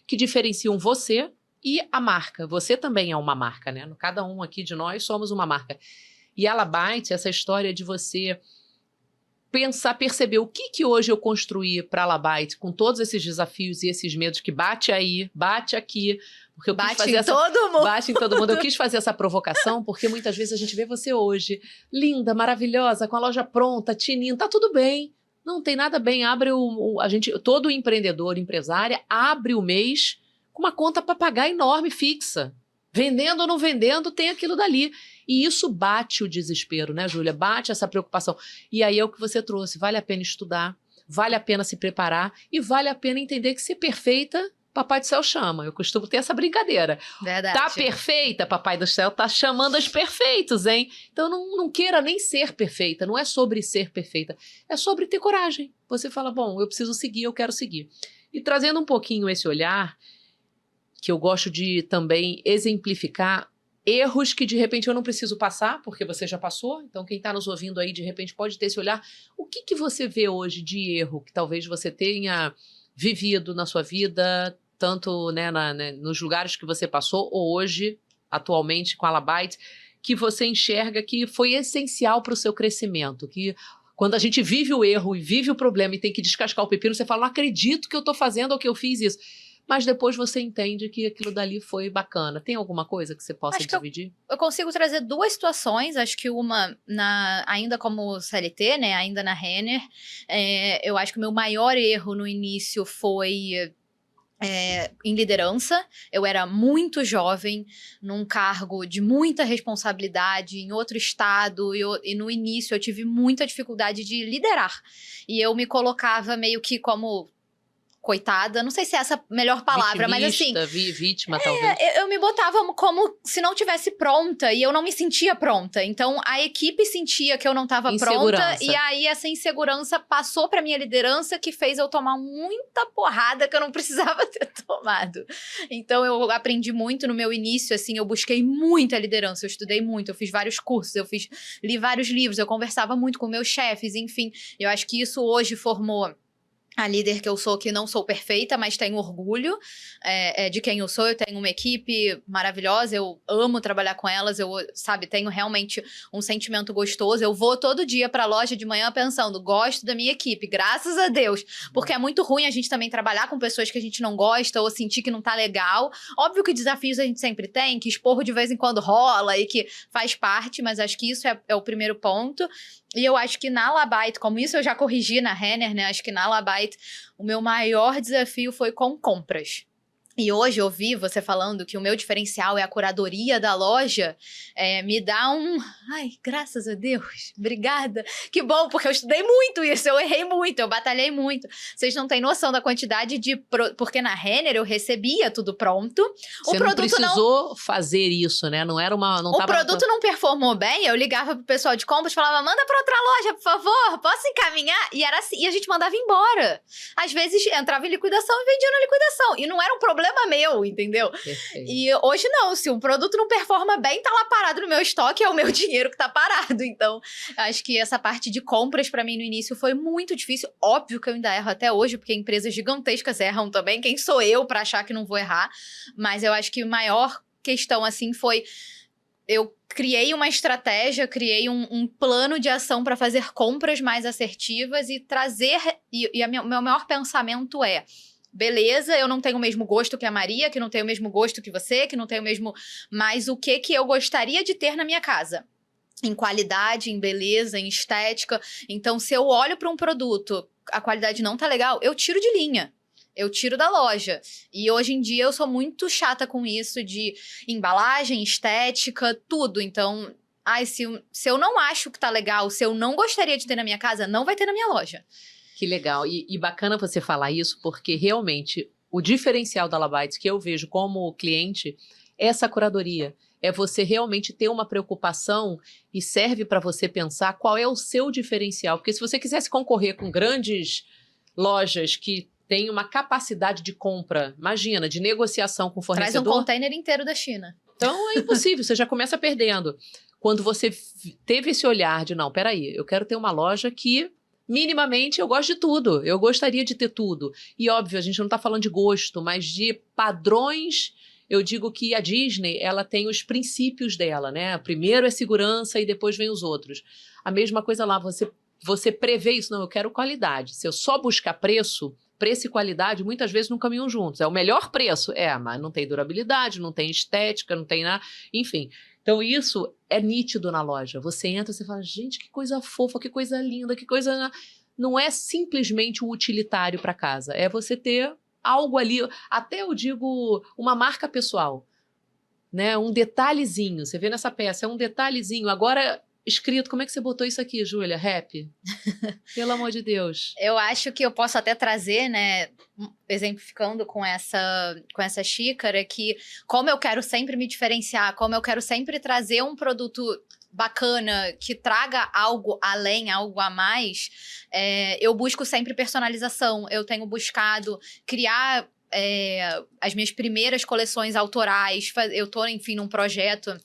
[SPEAKER 1] que diferenciam você e a marca. Você também é uma marca, né? Cada um aqui de nós somos uma marca. E a Alabyte, essa história de você perceber o que hoje eu construí para a Alabyte, com todos esses desafios e esses medos que bate aí, bate aqui. Porque eu quis fazer
[SPEAKER 2] todo mundo.
[SPEAKER 1] Bate em todo mundo. Eu quis fazer essa provocação, porque muitas vezes a gente vê você hoje, linda, maravilhosa, com a loja pronta, tinindo, tá tudo bem. Não tem nada bem. Todo empreendedor, empresária, abre o mês com uma conta para pagar enorme, fixa. Vendendo ou não vendendo, tem aquilo dali. E isso bate o desespero, né, Júlia? Bate essa preocupação. E aí é o que você trouxe. Vale a pena estudar, vale a pena se preparar e vale a pena entender que ser perfeita, Papai do Céu chama. Eu costumo ter essa brincadeira.
[SPEAKER 2] Verdade.
[SPEAKER 1] Tá perfeita, Papai do Céu tá chamando as perfeitos, hein? Então não queira nem ser perfeita. Não é sobre ser perfeita. É sobre ter coragem. Você fala, bom, eu preciso seguir, eu quero seguir. E trazendo um pouquinho esse olhar, que eu gosto de também exemplificar erros que de repente eu não preciso passar, porque você já passou. Então quem está nos ouvindo aí de repente pode ter esse olhar. O que você vê hoje de erro que talvez você tenha vivido na sua vida, tanto né, nos lugares que você passou ou hoje, atualmente com a Alabyte, que você enxerga que foi essencial para o seu crescimento, que quando a gente vive o erro e vive o problema e tem que descascar o pepino, você fala, não acredito que eu estou fazendo ou que eu fiz isso. Mas depois você entende que aquilo dali foi bacana. Tem alguma coisa que você possa dividir?
[SPEAKER 2] Eu consigo trazer duas situações. Acho que uma, ainda como CLT, né? Ainda na Renner. Eu acho que o meu maior erro no início foi em liderança. Eu era muito jovem, num cargo de muita responsabilidade, em outro estado, e no início eu tive muita dificuldade de liderar. E eu me colocava meio que como coitada, não sei se é essa a melhor palavra, mas assim...
[SPEAKER 1] vítima, talvez.
[SPEAKER 2] Eu me botava como se não tivesse pronta, e eu não me sentia pronta. Então, a equipe sentia que eu não estava pronta, e aí essa insegurança passou pra minha liderança, que fez eu tomar muita porrada que eu não precisava ter tomado. Então, eu aprendi muito no meu início, assim, eu busquei muita liderança, eu estudei muito, eu fiz vários cursos, li vários livros, eu conversava muito com meus chefes, enfim. Eu acho que isso hoje formou a líder que eu sou, que não sou perfeita, mas tenho orgulho de quem eu sou. Eu tenho uma equipe maravilhosa, eu amo trabalhar com elas, eu, sabe, tenho realmente um sentimento gostoso. Eu vou todo dia pra loja de manhã pensando, gosto da minha equipe, graças a Deus. Porque é muito ruim a gente também trabalhar com pessoas que a gente não gosta ou sentir que não tá legal. Óbvio que desafios a gente sempre tem, que esporro de vez em quando rola e que faz parte, mas acho que isso é o primeiro ponto. E eu acho que na Labite, como isso eu já corrigi na Renner, né? Acho que na Labite o meu maior desafio foi com compras. E hoje eu ouvi você falando que o meu diferencial é a curadoria da loja, me dá um... Ai, graças a Deus, obrigada. Que bom, porque eu estudei muito isso, eu errei muito, eu batalhei muito. Vocês não têm noção da quantidade de... Porque na Renner eu recebia tudo pronto.
[SPEAKER 1] Você não precisou fazer isso, né? Não era uma...
[SPEAKER 2] O produto não performou bem, eu ligava pro pessoal de compras e falava, manda pra outra loja, por favor, posso encaminhar? E era assim, e a gente mandava embora. Às vezes entrava em liquidação e vendia na liquidação. E não era um problema meu, entendeu?
[SPEAKER 1] Perfeito.
[SPEAKER 2] E hoje não, se um produto não performa bem, tá lá parado no meu estoque, é o meu dinheiro que tá parado. Então, acho que essa parte de compras pra mim no início foi muito difícil. Óbvio que eu ainda erro até hoje, porque empresas gigantescas erram também. Quem sou eu pra achar que não vou errar? Mas eu acho que a maior questão, assim, foi... Eu criei uma estratégia, criei um plano de ação para fazer compras mais assertivas e trazer... E meu maior pensamento é... Beleza, eu não tenho o mesmo gosto que a Maria, que não tenho o mesmo gosto que você, que não tenho o mesmo... Mas o que eu gostaria de ter na minha casa? Em qualidade, em beleza, em estética. Então, se eu olho para um produto, a qualidade não tá legal, eu tiro de linha. Eu tiro da loja. E hoje em dia eu sou muito chata com isso de embalagem, estética, tudo. Então, se eu não acho que tá legal, se eu não gostaria de ter na minha casa, não vai ter na minha loja.
[SPEAKER 1] Que legal. E bacana você falar isso, porque realmente o diferencial da Labite que eu vejo como cliente é essa curadoria. É você realmente ter uma preocupação e serve para você pensar qual é o seu diferencial. Porque se você quisesse concorrer com grandes lojas que têm uma capacidade de compra, imagina, de negociação com o fornecedor...
[SPEAKER 2] Traz um container inteiro da China.
[SPEAKER 1] Então é impossível, você já começa perdendo. Quando você teve esse olhar de, não, peraí, eu quero ter uma loja que... minimamente, eu gosto de tudo. Eu gostaria de ter tudo. E, óbvio, a gente não está falando de gosto, mas de padrões. Eu digo que a Disney, ela tem os princípios dela, né? Primeiro é segurança e depois vem os outros. A mesma coisa lá, você prevê isso. Não, eu quero qualidade. Se eu só buscar preço e qualidade, muitas vezes não caminham juntos. É o melhor preço. Mas não tem durabilidade, não tem estética, não tem nada. Enfim... Então, isso é nítido na loja. Você entra e você fala, gente, que coisa fofa, que coisa linda, que coisa... Não é simplesmente um utilitário para casa. É você ter algo ali, até eu digo, uma marca pessoal. Né? Um detalhezinho. Você vê nessa peça, é um detalhezinho. Agora, escrito, como é que você botou isso aqui, Júlia? Rap? Pelo amor de Deus.
[SPEAKER 2] Eu acho que eu posso até trazer, né... exemplificando com essa xícara, que como eu quero sempre me diferenciar, como eu quero sempre trazer um produto bacana, que traga algo além, algo a mais, eu busco sempre personalização. Eu tenho buscado criar as minhas primeiras coleções autorais. Eu tô, enfim, num projeto...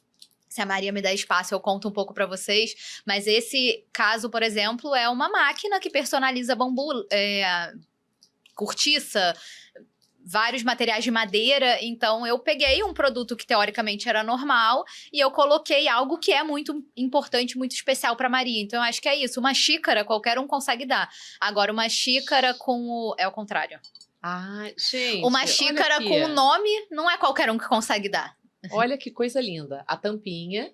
[SPEAKER 2] Se a Maria me der espaço, eu conto um pouco para vocês. Mas esse caso, por exemplo, é uma máquina que personaliza bambu, cortiça, vários materiais de madeira. Então, eu peguei um produto que teoricamente era normal e eu coloquei algo que é muito importante, muito especial para Maria. Então, eu acho que é isso. Uma xícara, qualquer um consegue dar. Agora, uma xícara com é o contrário.
[SPEAKER 1] Gente,
[SPEAKER 2] uma xícara com o nome, não é qualquer um que consegue dar.
[SPEAKER 1] Olha que coisa linda. A tampinha,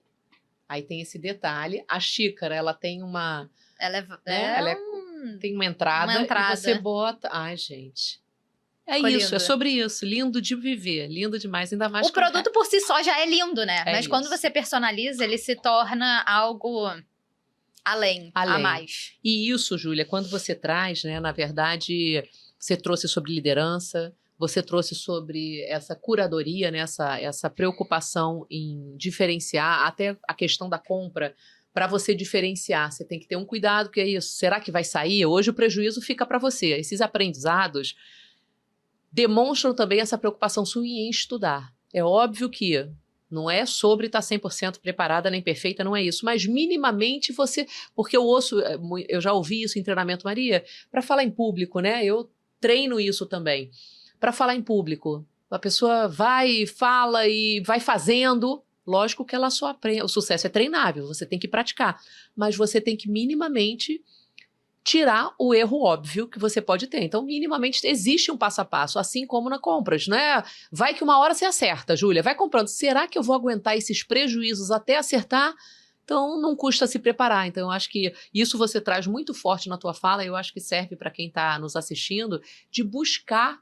[SPEAKER 1] aí tem esse detalhe. A xícara, ela tem uma... tem uma entrada. E você bota... Ai, gente.
[SPEAKER 2] Ficou
[SPEAKER 1] isso,
[SPEAKER 2] lindo.
[SPEAKER 1] É sobre isso. Lindo de viver. Lindo demais, ainda mais...
[SPEAKER 2] O produto por si só já é lindo, né? Mas
[SPEAKER 1] isso.
[SPEAKER 2] Quando você personaliza, ele se torna algo além, a mais.
[SPEAKER 1] E isso, Júlia, quando você traz, né? Na verdade, você trouxe sobre liderança... Você trouxe sobre essa curadoria, né, essa preocupação em diferenciar, até a questão da compra, para você diferenciar. Você tem que ter um cuidado, que é isso. Será que vai sair? Hoje o prejuízo fica para você. Esses aprendizados demonstram também essa preocupação sua em estudar. É óbvio que Não é sobre estar 100% preparada nem perfeita, não é isso. Mas minimamente você... Porque eu já ouvi isso em treinamento, Maria, para falar em público, né? Eu treino isso também. Para falar em público, a pessoa vai, fala e vai fazendo. Lógico que ela só aprende. O sucesso é treinável, você tem que praticar. Mas você tem que minimamente tirar o erro óbvio que você pode ter. Então, minimamente, existe um passo a passo, assim como na compras, né? Vai que uma hora você acerta, Júlia, vai comprando. Será que eu vou aguentar esses prejuízos até acertar? Então, não custa se preparar. Então, eu acho que isso você traz muito forte na tua fala, e eu acho que serve para quem está nos assistindo, de buscar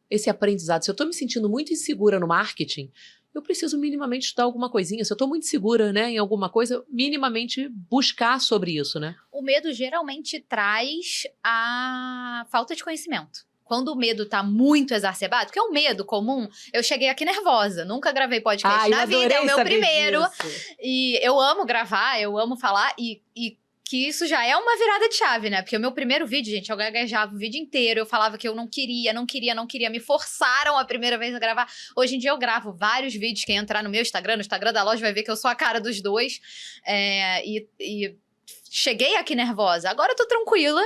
[SPEAKER 1] esse aprendizado. Se eu estou me sentindo muito insegura no marketing, eu preciso minimamente estudar alguma coisinha. Se eu estou muito segura, né, em alguma coisa, minimamente buscar sobre isso, né?
[SPEAKER 2] O medo geralmente traz a falta de conhecimento. Quando o medo tá muito exacerbado, que é um medo comum, eu cheguei aqui nervosa, nunca gravei podcast na vida, é o meu primeiro. E eu amo gravar, eu amo falar, e que isso já é uma virada de chave, né? Porque o meu primeiro vídeo, gente, eu gaguejava o vídeo inteiro, eu falava que eu não queria, me forçaram a primeira vez a gravar. Hoje em dia eu gravo vários vídeos, quem entrar no meu Instagram, no Instagram da loja vai ver que eu sou a cara dos dois, e cheguei aqui nervosa, agora eu tô tranquila,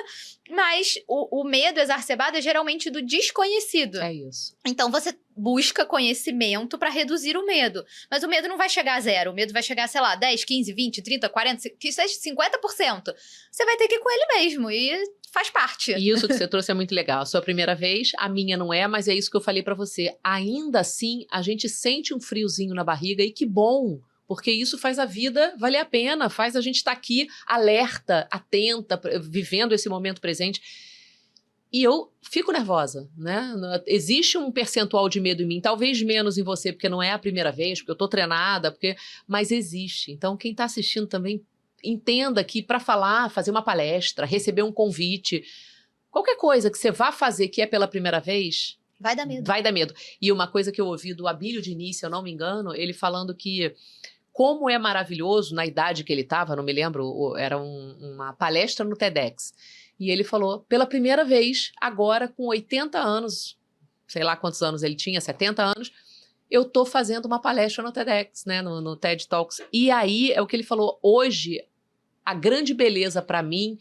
[SPEAKER 2] mas o medo exacerbado é geralmente do desconhecido.
[SPEAKER 1] É isso.
[SPEAKER 2] Então você busca conhecimento para reduzir o medo. Mas o medo não vai chegar a zero. O medo vai chegar, sei lá, 10, 15, 20, 30, 40, que seja 50%. Você vai ter que ir com ele mesmo e faz parte.
[SPEAKER 1] E isso que você trouxe é muito legal. A sua primeira vez, a minha não é, mas é isso que eu falei para você. Ainda assim, a gente sente um friozinho na barriga e que bom. Porque isso faz a vida valer a pena, faz a gente estar aqui alerta, atenta, vivendo esse momento presente. E eu fico nervosa, né? Existe um percentual de medo em mim, talvez menos em você, porque não é a primeira vez, porque eu tô treinada, mas existe. Então, quem tá assistindo também, entenda que para falar, fazer uma palestra, receber um convite, qualquer coisa que você vá fazer que é pela primeira vez...
[SPEAKER 2] Vai dar medo.
[SPEAKER 1] Vai dar medo. E uma coisa que eu ouvi do Abílio Diniz, se eu não me engano, ele falando que como é maravilhoso, na idade que ele estava, não me lembro, era uma palestra no TEDx. E ele falou, pela primeira vez, agora com 80 anos, sei lá quantos anos ele tinha, 70 anos, eu tô fazendo uma palestra no TEDx, né, no TED Talks. E aí, é o que ele falou, hoje, a grande beleza para mim,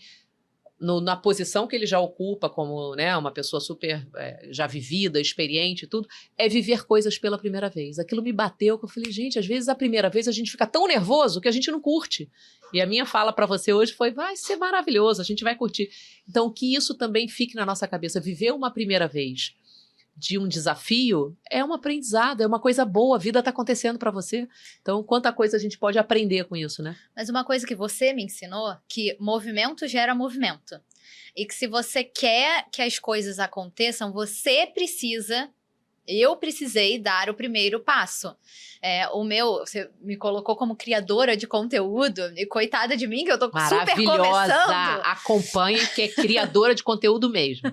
[SPEAKER 1] na posição que ele já ocupa como, né, uma pessoa super já vivida, experiente e tudo, é viver coisas pela primeira vez. Aquilo me bateu, que eu falei, gente, às vezes a primeira vez a gente fica tão nervoso que a gente não curte. E a minha fala para você hoje foi, vai ser maravilhoso, a gente vai curtir. Então, que isso também fique na nossa cabeça. Viver uma primeira vez de um desafio é um aprendizado, é uma coisa boa, a vida está acontecendo para você. Então, quanta coisa a gente pode aprender com isso, né?
[SPEAKER 2] Mas uma coisa que você me ensinou, que movimento gera movimento. E que se você quer que as coisas aconteçam, eu precisei dar o primeiro passo. Você me colocou como criadora de conteúdo, e coitada de mim, que eu tô super começando.
[SPEAKER 1] Acompanhe, que é criadora de conteúdo mesmo.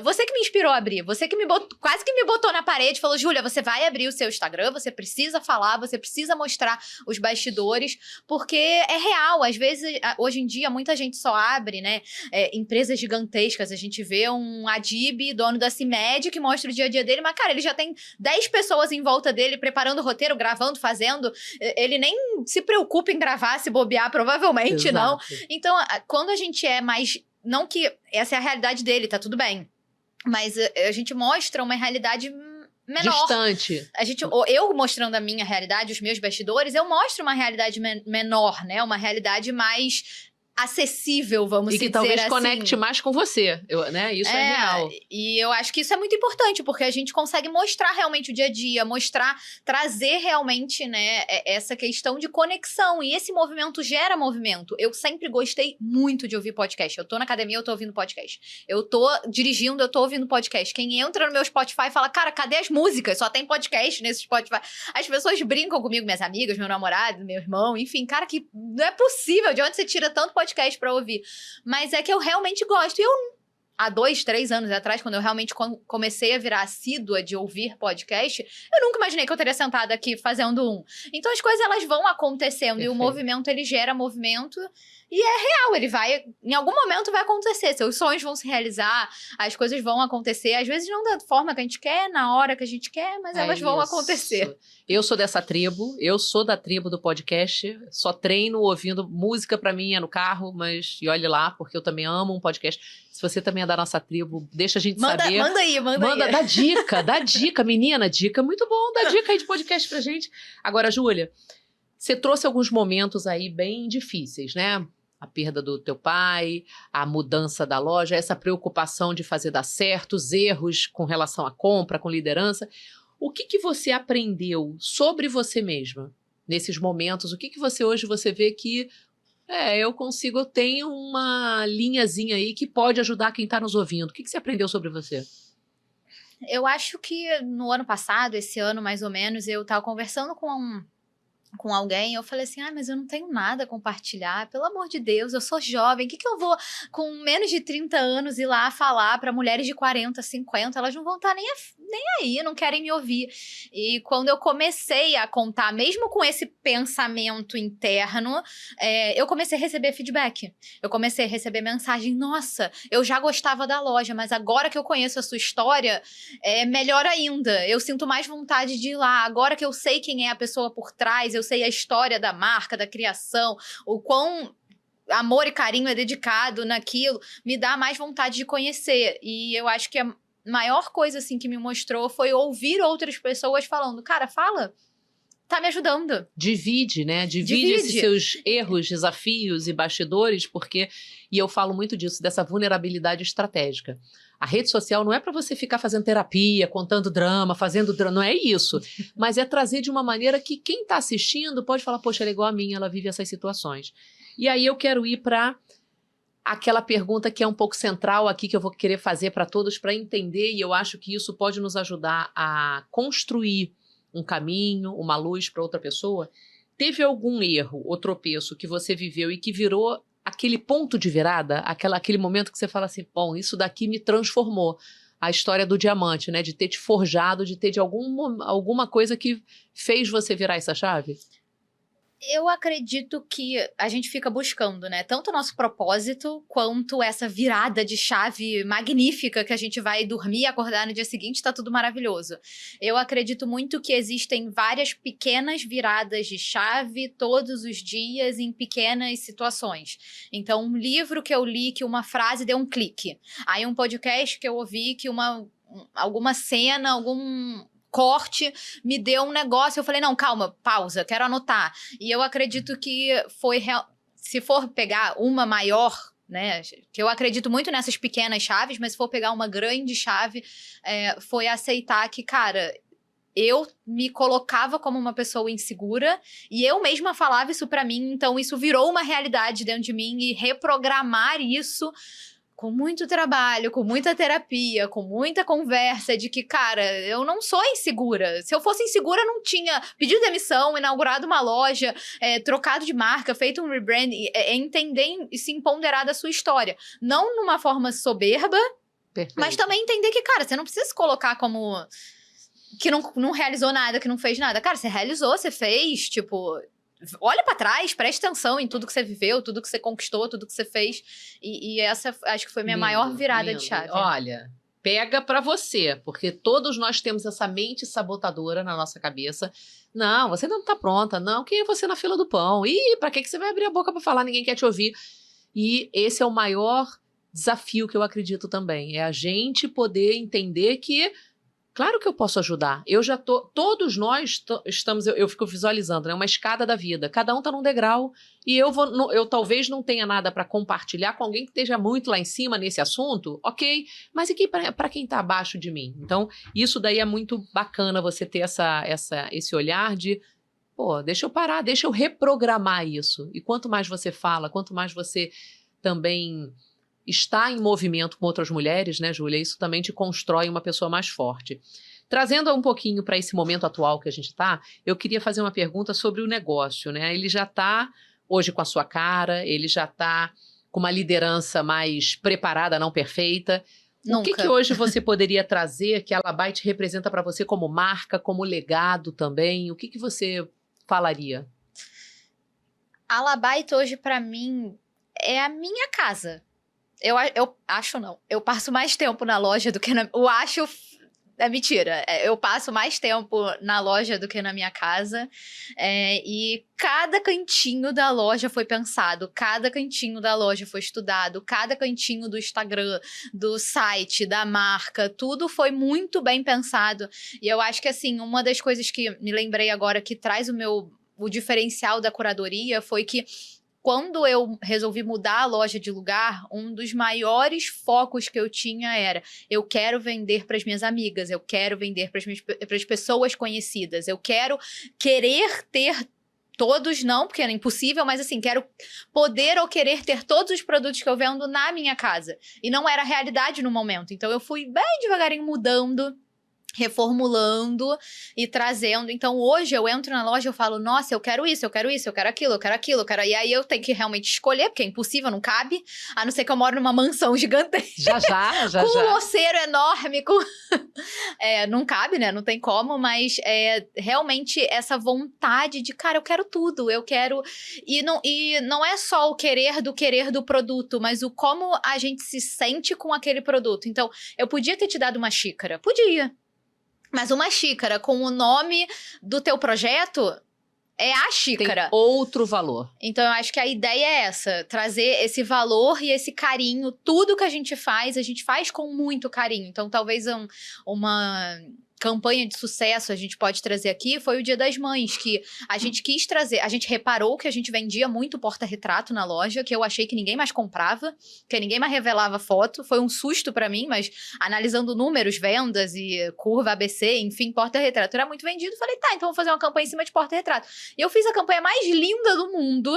[SPEAKER 2] Você que me inspirou a abrir, você que quase que me botou na parede, falou, Júlia, você vai abrir o seu Instagram, você precisa falar, você precisa mostrar os bastidores, porque é real, às vezes, hoje em dia, muita gente só abre, né, empresas gigantescas, a gente vê um Adib, dono da CIMED, que mostra o dia a dia dele, mas, cara, ele já tem 10 pessoas em volta dele, preparando o roteiro, gravando, fazendo. Ele nem se preocupa em gravar, se bobear, provavelmente. Exato. Não. Então, quando a gente é mais... Não que essa é a realidade dele, tá tudo bem. Mas a gente mostra uma realidade menor.
[SPEAKER 1] Distante.
[SPEAKER 2] Eu mostrando a minha realidade, os meus bastidores, eu mostro uma realidade menor, né? Uma realidade mais... acessível, vamos dizer assim.
[SPEAKER 1] E que talvez conecte mais com você, né? Isso é real.
[SPEAKER 2] E eu acho que isso é muito importante, porque a gente consegue mostrar realmente o dia a dia, trazer realmente, né, essa questão de conexão. E esse movimento gera movimento. Eu sempre gostei muito de ouvir podcast. Eu tô na academia, eu tô ouvindo podcast. Eu tô dirigindo, eu tô ouvindo podcast. Quem entra no meu Spotify fala, cara, cadê as músicas? Só tem podcast nesse Spotify. As pessoas brincam comigo, minhas amigas, meu namorado, meu irmão, enfim, cara, que não é possível. De onde você tira tanto podcast pra ouvir? Mas é que eu realmente gosto. E eu há 2, 3 anos atrás, quando eu realmente comecei a virar assídua de ouvir podcast, eu nunca imaginei que eu teria sentado aqui fazendo um. Então as coisas elas vão acontecendo.
[SPEAKER 1] Perfeito.
[SPEAKER 2] E o movimento ele gera movimento e é real, ele vai, em algum momento vai acontecer, seus sonhos vão se realizar, as coisas vão acontecer, às vezes não da forma que a gente quer, na hora que a gente quer, mas elas vão acontecer.
[SPEAKER 1] Eu sou dessa tribo, eu sou da tribo do podcast, só treino ouvindo música pra mim, é no carro, mas e olhe lá, porque eu também amo um podcast. Se você também é da nossa tribo, deixa a gente saber.
[SPEAKER 2] Manda aí.
[SPEAKER 1] Dá dica, menina, dica muito bom, dá dica aí de podcast pra gente. Agora, Júlia, você trouxe alguns momentos aí bem difíceis, né? A perda do teu pai, a mudança da loja, essa preocupação de fazer dar certo, os erros com relação à compra, com liderança. O que você aprendeu sobre você mesma nesses momentos? O que você hoje você vê que eu tenho uma linhazinha aí que pode ajudar quem está nos ouvindo. O que você aprendeu sobre você?
[SPEAKER 2] Eu acho que no ano passado, esse ano mais ou menos, eu estava conversando com alguém, eu falei assim, mas eu não tenho nada a compartilhar, pelo amor de Deus, eu sou jovem, o que eu vou com menos de 30 anos ir lá falar para mulheres de 40, 50, elas não vão estar nem aí, não querem me ouvir. E quando eu comecei a contar, mesmo com esse pensamento interno, eu comecei a receber feedback, eu comecei a receber mensagem, nossa, eu já gostava da loja, mas agora que eu conheço a sua história, é melhor ainda, eu sinto mais vontade de ir lá, agora que eu sei quem é a pessoa por trás, eu sei a história da marca, da criação, o quão amor e carinho é dedicado naquilo, me dá mais vontade de conhecer. E eu acho que a maior coisa assim que me mostrou foi ouvir outras pessoas falando, cara, fala, tá me ajudando.
[SPEAKER 1] Divide, né? Divide esses seus erros, desafios e bastidores, e eu falo muito disso, dessa vulnerabilidade estratégica. A rede social não é para você ficar fazendo terapia, contando drama, fazendo drama, não é isso. Mas é trazer de uma maneira que quem está assistindo pode falar, poxa, ela é igual a mim, ela vive essas situações. E aí eu quero ir para aquela pergunta que é um pouco central aqui, que eu vou querer fazer para todos, para entender, e eu acho que isso pode nos ajudar a construir um caminho, uma luz para outra pessoa. Teve algum erro ou tropeço que você viveu e que virou aquele ponto de virada, aquele momento que você fala assim, bom, isso daqui me transformou. A história do diamante, né? De ter te forjado, de ter de alguma coisa que fez você virar essa chave?
[SPEAKER 2] Eu acredito que a gente fica buscando, né? Tanto o nosso propósito, quanto essa virada de chave magnífica que a gente vai dormir e acordar no dia seguinte, tá tudo maravilhoso. Eu acredito muito que existem várias pequenas viradas de chave todos os dias em pequenas situações. Então, um livro que eu li, que uma frase deu um clique. Aí um podcast que eu ouvi, que alguma cena, algum corte, me deu um negócio, eu falei, não, calma, pausa, quero anotar. E eu acredito que se for pegar uma maior, né, que eu acredito muito nessas pequenas chaves, mas se for pegar uma grande chave, foi aceitar que, cara, eu me colocava como uma pessoa insegura e eu mesma falava isso pra mim, então isso virou uma realidade dentro de mim e reprogramar isso com muito trabalho, com muita terapia, com muita conversa de que, cara, eu não sou insegura. Se eu fosse insegura, eu não tinha pedido demissão, inaugurado uma loja, trocado de marca, feito um rebrand, entender e se empoderar da sua história. Não numa forma soberba, perfeito, mas também entender que, cara, você não precisa se colocar como que não realizou nada, que não fez nada. Cara, você realizou, você fez, tipo... Olha pra trás, preste atenção em tudo que você viveu, tudo que você conquistou, tudo que você fez. E essa, acho que foi minha maior virada de chave.
[SPEAKER 1] Olha, pega pra você, porque todos nós temos essa mente sabotadora na nossa cabeça. Não, você não tá pronta. Não, quem é você na fila do pão? Ih, pra que você vai abrir a boca pra falar? Ninguém quer te ouvir. E esse é o maior desafio que eu acredito também. É a gente poder entender que claro que eu posso ajudar. Todos nós estamos, eu fico visualizando, né, uma escada da vida. Cada um está num degrau e eu talvez não tenha nada para compartilhar com alguém que esteja muito lá em cima nesse assunto, ok? Mas e para quem está abaixo de mim? Então, isso daí é muito bacana você ter esse olhar de, pô, deixa eu parar, deixa eu reprogramar isso. E quanto mais você fala, quanto mais você também está em movimento com outras mulheres, né, Júlia? Isso também te constrói uma pessoa mais forte. Trazendo um pouquinho para esse momento atual que a gente está, eu queria fazer uma pergunta sobre o negócio, né? Ele já está hoje com a sua cara, ele já está com uma liderança mais preparada, não perfeita.
[SPEAKER 2] Nunca.
[SPEAKER 1] O que hoje você poderia trazer que a Labaite representa para você como marca, como legado também? O que você falaria?
[SPEAKER 2] A Labaite hoje, para mim, é a minha casa. Eu acho não. Eu passo mais tempo na loja do que na... Eu acho... É mentira. Eu passo mais tempo na loja do que na minha casa. E cada cantinho da loja foi pensado. Cada cantinho da loja foi estudado. Cada cantinho do Instagram, do site, da marca. Tudo foi muito bem pensado. E eu acho que, assim, uma das coisas que me lembrei agora que traz o diferencial da curadoria foi que quando eu resolvi mudar a loja de lugar, um dos maiores focos que eu tinha era: eu quero vender para as minhas amigas, eu quero vender para as pessoas conhecidas, eu querer ter todos, não, porque é impossível, mas assim, quero poder ou querer ter todos os produtos que eu vendo na minha casa. E não era a realidade no momento. Então eu fui bem devagarinho mudando, reformulando e trazendo. Então hoje eu entro na loja e eu falo: nossa, eu quero isso, eu quero isso, eu quero aquilo, eu quero aquilo, eu quero... E aí eu tenho que realmente escolher, porque é impossível, não cabe, a não ser que eu moro numa mansão gigantesca.
[SPEAKER 1] Já.
[SPEAKER 2] Com um louceiro enorme, com... não cabe, né? Não tem como, mas realmente essa vontade de, cara, eu quero tudo, eu quero... E não é só o querer do produto, mas o como a gente se sente com aquele produto. Então, eu podia ter te dado uma xícara, podia. Mas uma xícara com o nome do teu projeto é a xícara.
[SPEAKER 1] Tem outro valor.
[SPEAKER 2] Então, eu acho que a ideia é essa, trazer esse valor e esse carinho. Tudo que a gente faz com muito carinho. Então, talvez uma campanha de sucesso a gente pode trazer aqui foi o Dia das Mães, que a gente quis trazer, a gente reparou que a gente vendia muito porta-retrato na loja, que eu achei que ninguém mais comprava, que ninguém mais revelava foto, foi um susto pra mim, mas analisando números, vendas e curva ABC, enfim, porta-retrato era muito vendido, falei, tá, então vou fazer uma campanha em cima de porta-retrato. E eu fiz a campanha mais linda do mundo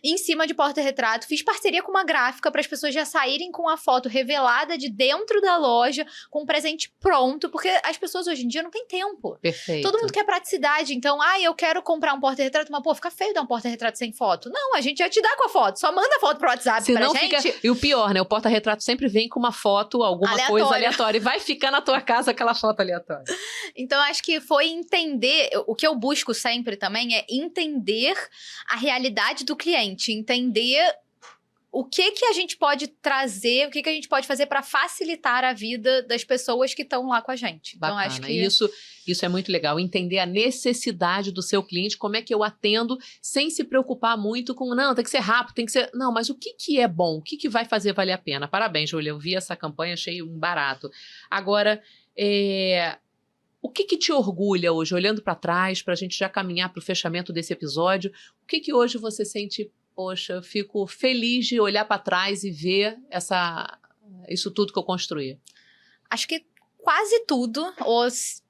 [SPEAKER 2] em cima de porta-retrato, fiz parceria com uma gráfica para as pessoas já saírem com a foto revelada de dentro da loja, com um presente pronto, porque as pessoas hoje em dia não tem tempo.
[SPEAKER 1] Perfeito.
[SPEAKER 2] Todo mundo quer praticidade. Então, eu quero comprar um porta-retrato, mas, pô, fica feio dar um porta-retrato sem foto. Não, a gente já te dá com a foto. Só manda a foto pro WhatsApp pra gente.
[SPEAKER 1] E o pior, né? O porta-retrato sempre vem com uma foto, alguma coisa aleatória. E vai ficar na tua casa aquela foto aleatória.
[SPEAKER 2] Então, acho que foi entender... O que eu busco sempre também é entender a realidade do cliente. Entender... O que a gente pode trazer, o que a gente pode fazer para facilitar a vida das pessoas que estão lá com a gente.
[SPEAKER 1] Bacana.
[SPEAKER 2] Então, acho que...
[SPEAKER 1] Isso é muito legal, entender a necessidade do seu cliente, como é que eu atendo, sem se preocupar muito com, não, tem que ser rápido, tem que ser... Não, mas o que é bom? O que vai fazer valer a pena? Parabéns, Júlia, eu vi essa campanha, achei um barato. Agora, o que te orgulha hoje, olhando para trás, para a gente já caminhar para o fechamento desse episódio, o que hoje você sente... Poxa, eu fico feliz de olhar para trás e ver isso tudo que eu construí.
[SPEAKER 2] Acho que quase tudo, ou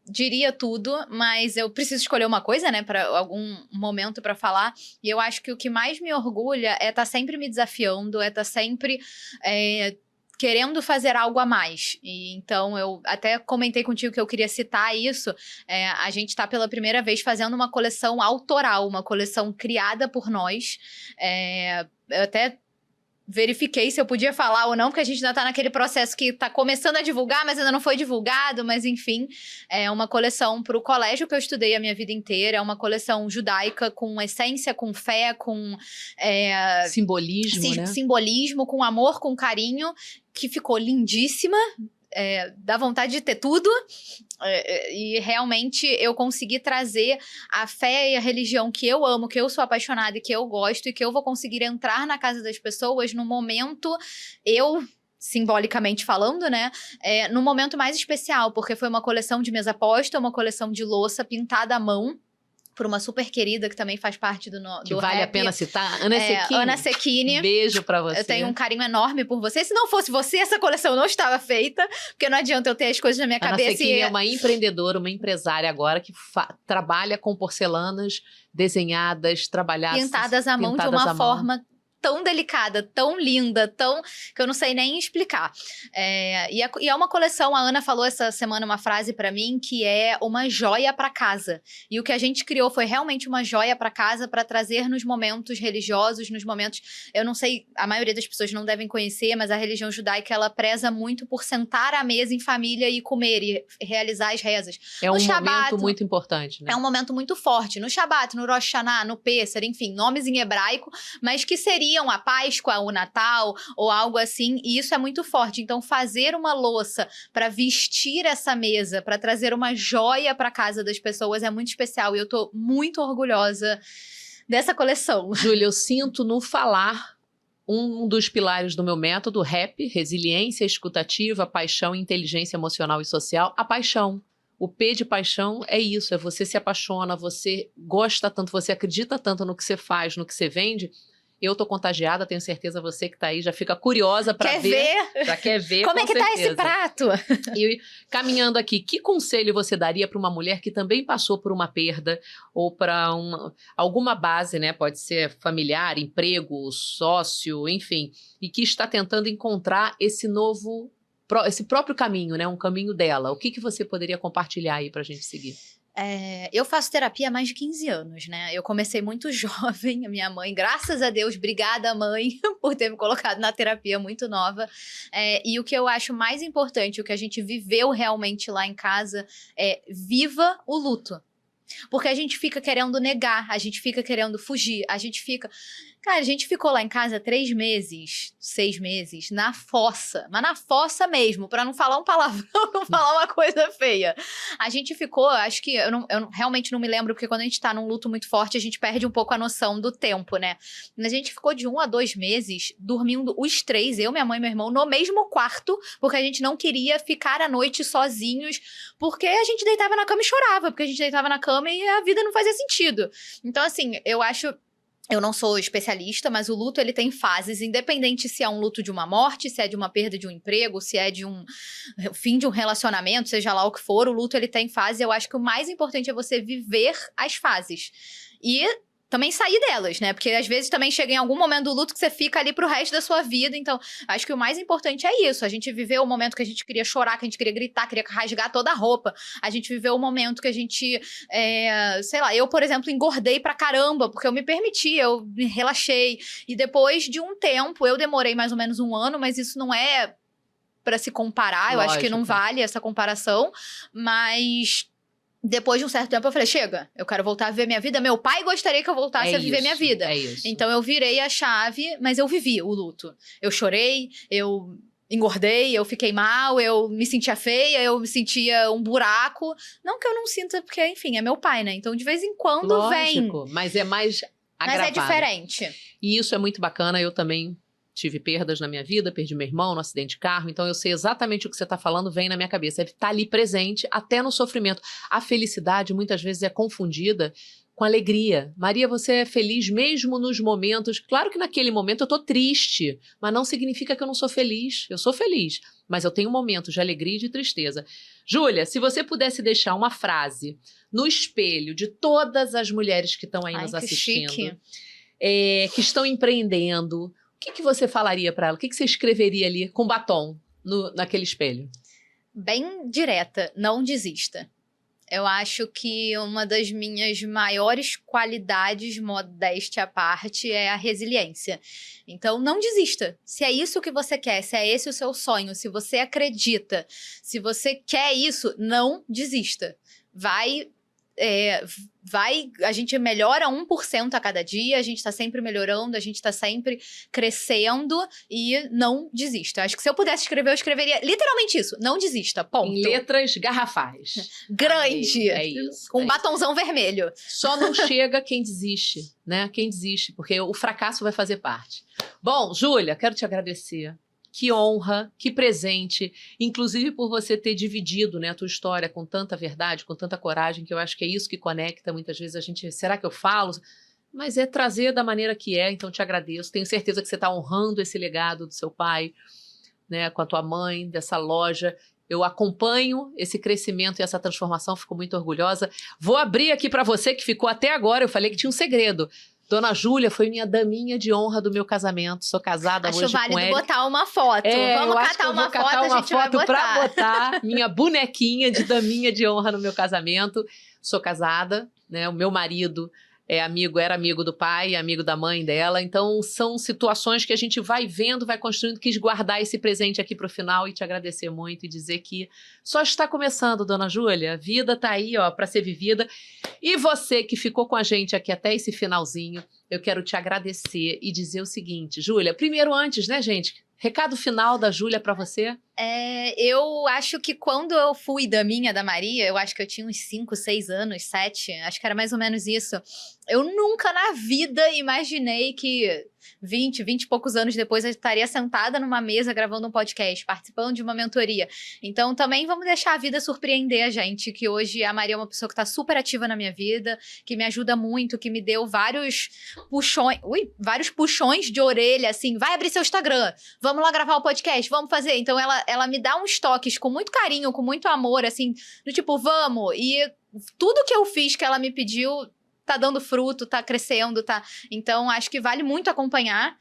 [SPEAKER 2] diria tudo, mas eu preciso escolher uma coisa, né, para algum momento para falar. E eu acho que o que mais me orgulha é estar sempre me desafiando, é estar sempre querendo fazer algo a mais. E então, eu até comentei contigo que eu queria citar isso. A gente está pela primeira vez fazendo uma coleção autoral, uma coleção criada por nós. Eu até verifiquei se eu podia falar ou não, porque a gente ainda está naquele processo que está começando a divulgar, mas ainda não foi divulgado, mas enfim, é uma coleção para o colégio que eu estudei a minha vida inteira, é uma coleção judaica com essência, com fé, com...
[SPEAKER 1] simbolismo, né?
[SPEAKER 2] Simbolismo, com amor, com carinho, que ficou lindíssima. Dá vontade de ter tudo, e realmente eu consegui trazer a fé e a religião que eu amo, que eu sou apaixonada e que eu gosto, e que eu vou conseguir entrar na casa das pessoas no momento, simbolicamente falando, né, no momento mais especial, porque foi uma coleção de mesa posta, uma coleção de louça pintada à mão, por uma super querida que também faz parte do
[SPEAKER 1] que vale
[SPEAKER 2] rap.
[SPEAKER 1] A pena citar, Ana Secchini.
[SPEAKER 2] Ana Secchini.
[SPEAKER 1] Beijo pra você.
[SPEAKER 2] Eu tenho um carinho enorme por você. Se não fosse você, essa coleção não estava feita, porque não adianta eu ter as coisas na minha cabeça.
[SPEAKER 1] Ana Secchini é uma empreendedora, uma empresária agora que trabalha com porcelanas desenhadas, trabalhadas...
[SPEAKER 2] Pintadas à mão de uma forma tão delicada, tão linda, que eu não sei nem explicar. E é uma coleção, a Ana falou essa semana uma frase pra mim, que é uma joia pra casa. E o que a gente criou foi realmente uma joia pra casa, pra trazer nos momentos religiosos, nos momentos... Eu não sei, a maioria das pessoas não devem conhecer, mas a religião judaica, ela preza muito por sentar à mesa em família e comer, e realizar as rezas.
[SPEAKER 1] É um momento muito importante, né?
[SPEAKER 2] É um momento muito forte. No Shabat, no Rosh Hashanah, no Pêssar, enfim, nomes em hebraico, mas que seriam a Páscoa, o Natal, ou algo assim, e isso é muito forte. Então, fazer uma louça para vestir essa mesa, para trazer uma joia para casa das pessoas é muito especial, e eu tô muito orgulhosa dessa coleção.
[SPEAKER 1] Júlia, eu sinto no falar um dos pilares do meu método, RAP, resiliência escutativa, paixão, inteligência emocional e social, a paixão. O P de paixão é isso, é você se apaixona, você gosta tanto, você acredita tanto no que você faz, no que você vende. Eu tô contagiada, tenho certeza você que tá aí já fica curiosa para ver. Já quer ver,
[SPEAKER 2] como é que
[SPEAKER 1] certeza.
[SPEAKER 2] Tá esse prato?
[SPEAKER 1] E caminhando aqui, que conselho você daria para uma mulher que também passou por uma perda ou para alguma base, né? Pode ser familiar, emprego, sócio, enfim, e que está tentando encontrar esse próprio caminho, né? Um caminho dela. O que você poderia compartilhar aí pra gente seguir?
[SPEAKER 2] Eu faço terapia há mais de 15 anos, né? Eu comecei muito jovem, a minha mãe, graças a Deus, obrigada mãe, por ter me colocado na terapia muito nova. E o que eu acho mais importante, o que a gente viveu realmente lá em casa, é viva o luto. Porque a gente fica querendo negar, a gente fica querendo fugir, a gente fica... Cara, a gente ficou lá em casa 3 meses, 6 meses, na fossa. Mas na fossa mesmo, pra não falar um palavrão, não falar uma coisa feia. A gente ficou, acho que... Eu realmente não me lembro, porque quando a gente tá num luto muito forte, a gente perde um pouco a noção do tempo, né? Mas a gente ficou de 1 a 2 meses dormindo os 3, eu, minha mãe e meu irmão, no mesmo quarto, porque a gente não queria ficar à noite sozinhos, porque a gente deitava na cama e chorava, porque a gente deitava na cama e a vida não fazia sentido. Então, assim, eu acho... Eu não sou especialista, mas o luto, ele tem fases, independente se é um luto de uma morte, se é de uma perda de um emprego, se é de um fim de um relacionamento, seja lá o que for, o luto, ele tem fase. Eu acho que o mais importante é você viver as fases. E também sair delas, né? Porque às vezes também chega em algum momento do luto que você fica ali pro resto da sua vida. Então, acho que o mais importante é isso. A gente viveu o momento que a gente queria chorar, que a gente queria gritar, queria rasgar toda a roupa. A gente viveu o momento que a gente, sei lá, eu, por exemplo, engordei pra caramba, porque eu me permiti, eu me relaxei. E depois de um tempo, eu demorei mais ou menos 1 ano, mas isso não é pra se comparar. Eu acho que não vale essa comparação. Mas... depois de um certo tempo eu falei, chega, eu quero voltar a viver minha vida. Meu pai gostaria que eu voltasse a viver minha vida.
[SPEAKER 1] É isso.
[SPEAKER 2] Então eu virei a chave, mas eu vivi o luto. Eu chorei, eu engordei, eu fiquei mal, eu me sentia feia, eu me sentia um buraco. Não que eu não sinta, porque, enfim, é meu pai, né? Então de vez em quando
[SPEAKER 1] Lógico,
[SPEAKER 2] vem.
[SPEAKER 1] mas é mais agravado.
[SPEAKER 2] Mas é diferente.
[SPEAKER 1] E isso é muito bacana, eu também... tive perdas na minha vida, perdi meu irmão no acidente de carro, então eu sei exatamente o que você está falando, vem na minha cabeça. É estar ali presente, até no sofrimento. A felicidade, muitas vezes, é confundida com alegria. Maria, você é feliz mesmo nos momentos... Claro que naquele momento eu estou triste, mas não significa que eu não sou feliz. Eu sou feliz, mas eu tenho momentos de alegria e de tristeza. Júlia, se você pudesse deixar uma frase no espelho de todas as mulheres que estão aí nos assistindo, que estão empreendendo... O que você falaria para ela? O que você escreveria ali com batom naquele espelho?
[SPEAKER 2] Bem direta, não desista. Eu acho que uma das minhas maiores qualidades, modéstia à parte, é a resiliência. Então, não desista. Se é isso que você quer, se é esse o seu sonho, se você acredita, se você quer isso, não desista. A gente melhora 1% a cada dia, a gente tá sempre melhorando, a gente tá sempre crescendo e não desista. Acho que se eu pudesse escrever, eu escreveria literalmente isso, não desista, ponto.
[SPEAKER 1] Em letras garrafais.
[SPEAKER 2] Grande.
[SPEAKER 1] É isso.
[SPEAKER 2] Com um batonzão vermelho.
[SPEAKER 1] Só não chega quem desiste, né? Quem desiste, porque o fracasso vai fazer parte. Bom, Júlia, quero te agradecer. Que honra, que presente, inclusive por você ter dividido, né, a tua história com tanta verdade, com tanta coragem, que eu acho que é isso que conecta muitas vezes a gente, será que eu falo? Mas é trazer da maneira que é, então te agradeço, tenho certeza que você está honrando esse legado do seu pai, né, com a tua mãe, dessa loja. Eu acompanho esse crescimento e essa transformação, fico muito orgulhosa. Vou abrir aqui para você que ficou até agora, eu falei que tinha um segredo. Dona Júlia foi minha daminha de honra do meu casamento. Sou casada
[SPEAKER 2] Acho
[SPEAKER 1] hoje
[SPEAKER 2] válido
[SPEAKER 1] com ele.
[SPEAKER 2] botar uma foto. Vamos catar uma foto, a gente vai botar.
[SPEAKER 1] Pra botar minha bonequinha de daminha de honra no meu casamento. Sou casada, né? O meu marido era amigo do pai, amigo da mãe dela. Então, são situações que a gente vai vendo, vai construindo. Quis guardar esse presente aqui pro final e te agradecer muito e dizer que só está começando, Dona Júlia. A vida tá aí, ó, para ser vivida. E você que ficou com a gente aqui até esse finalzinho, eu quero te agradecer e dizer o seguinte, Júlia. Primeiro, antes, né, gente? Recado final da Júlia para você.
[SPEAKER 2] Eu acho que quando eu fui daminha da Maria, eu acho que eu tinha uns 5, 6 anos, 7, acho que era mais ou menos isso. Eu nunca na vida imaginei que 20 e poucos anos depois eu estaria sentada numa mesa gravando um podcast, participando de uma mentoria. Então também vamos deixar a vida surpreender a gente, que hoje a Maria é uma pessoa que está super ativa na minha vida, que me ajuda muito, que me deu vários puxões de orelha, assim, vai abrir seu Instagram, vamos lá gravar o podcast, vamos fazer. Então ela me dá uns toques com muito carinho, com muito amor, assim, do tipo, vamos. E tudo que eu fiz que ela me pediu tá dando fruto, tá crescendo, tá? Então, acho que vale muito acompanhar,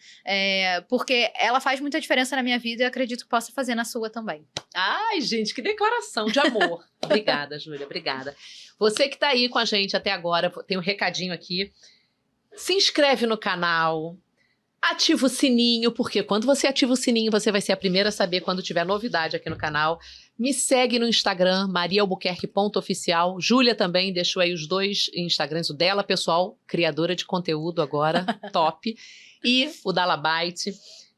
[SPEAKER 2] porque ela faz muita diferença na minha vida e acredito que possa fazer na sua também.
[SPEAKER 1] Ai, gente, que declaração de amor. Obrigada, Júlia, obrigada. Você que tá aí com a gente até agora, tem um recadinho aqui. Se inscreve no canal. Ativa o sininho, porque quando você ativa o sininho, você vai ser a primeira a saber quando tiver novidade aqui no canal. Me segue no Instagram, mariaalbuquerque.oficial. Júlia também deixou aí os 2 Instagrams, o dela, pessoal, criadora de conteúdo agora, top. E o da Labyte.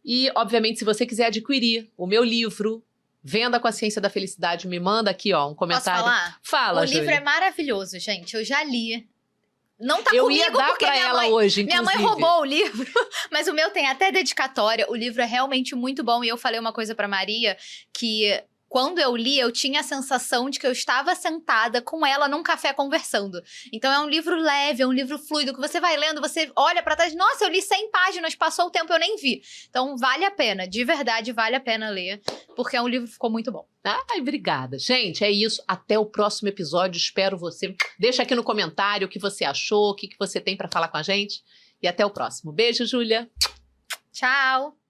[SPEAKER 1] E, obviamente, se você quiser adquirir o meu livro, Venda com a Ciência da Felicidade, me manda aqui, ó, um comentário.
[SPEAKER 2] Posso falar?
[SPEAKER 1] Fala,
[SPEAKER 2] Júlia. O livro é maravilhoso, gente. Eu já li. Não tá comigo,
[SPEAKER 1] ia dar
[SPEAKER 2] porque
[SPEAKER 1] pra ela hoje, inclusive.
[SPEAKER 2] Minha mãe roubou o livro, mas o meu tem até dedicatória. O livro é realmente muito bom. E eu falei uma coisa pra Maria, que quando eu li, eu tinha a sensação de que eu estava sentada com ela num café conversando. Então é um livro leve, é um livro fluido, que você vai lendo, você olha pra trás, nossa, eu li 100 páginas, passou o tempo, eu nem vi. Então vale a pena, de verdade, vale a pena ler, porque é um livro que ficou muito bom.
[SPEAKER 1] Ai, obrigada. Gente, é isso. Até o próximo episódio. Espero você. Deixa aqui no comentário o que você achou, o que você tem pra falar com a gente. E até o próximo. Beijo, Júlia.
[SPEAKER 2] Tchau.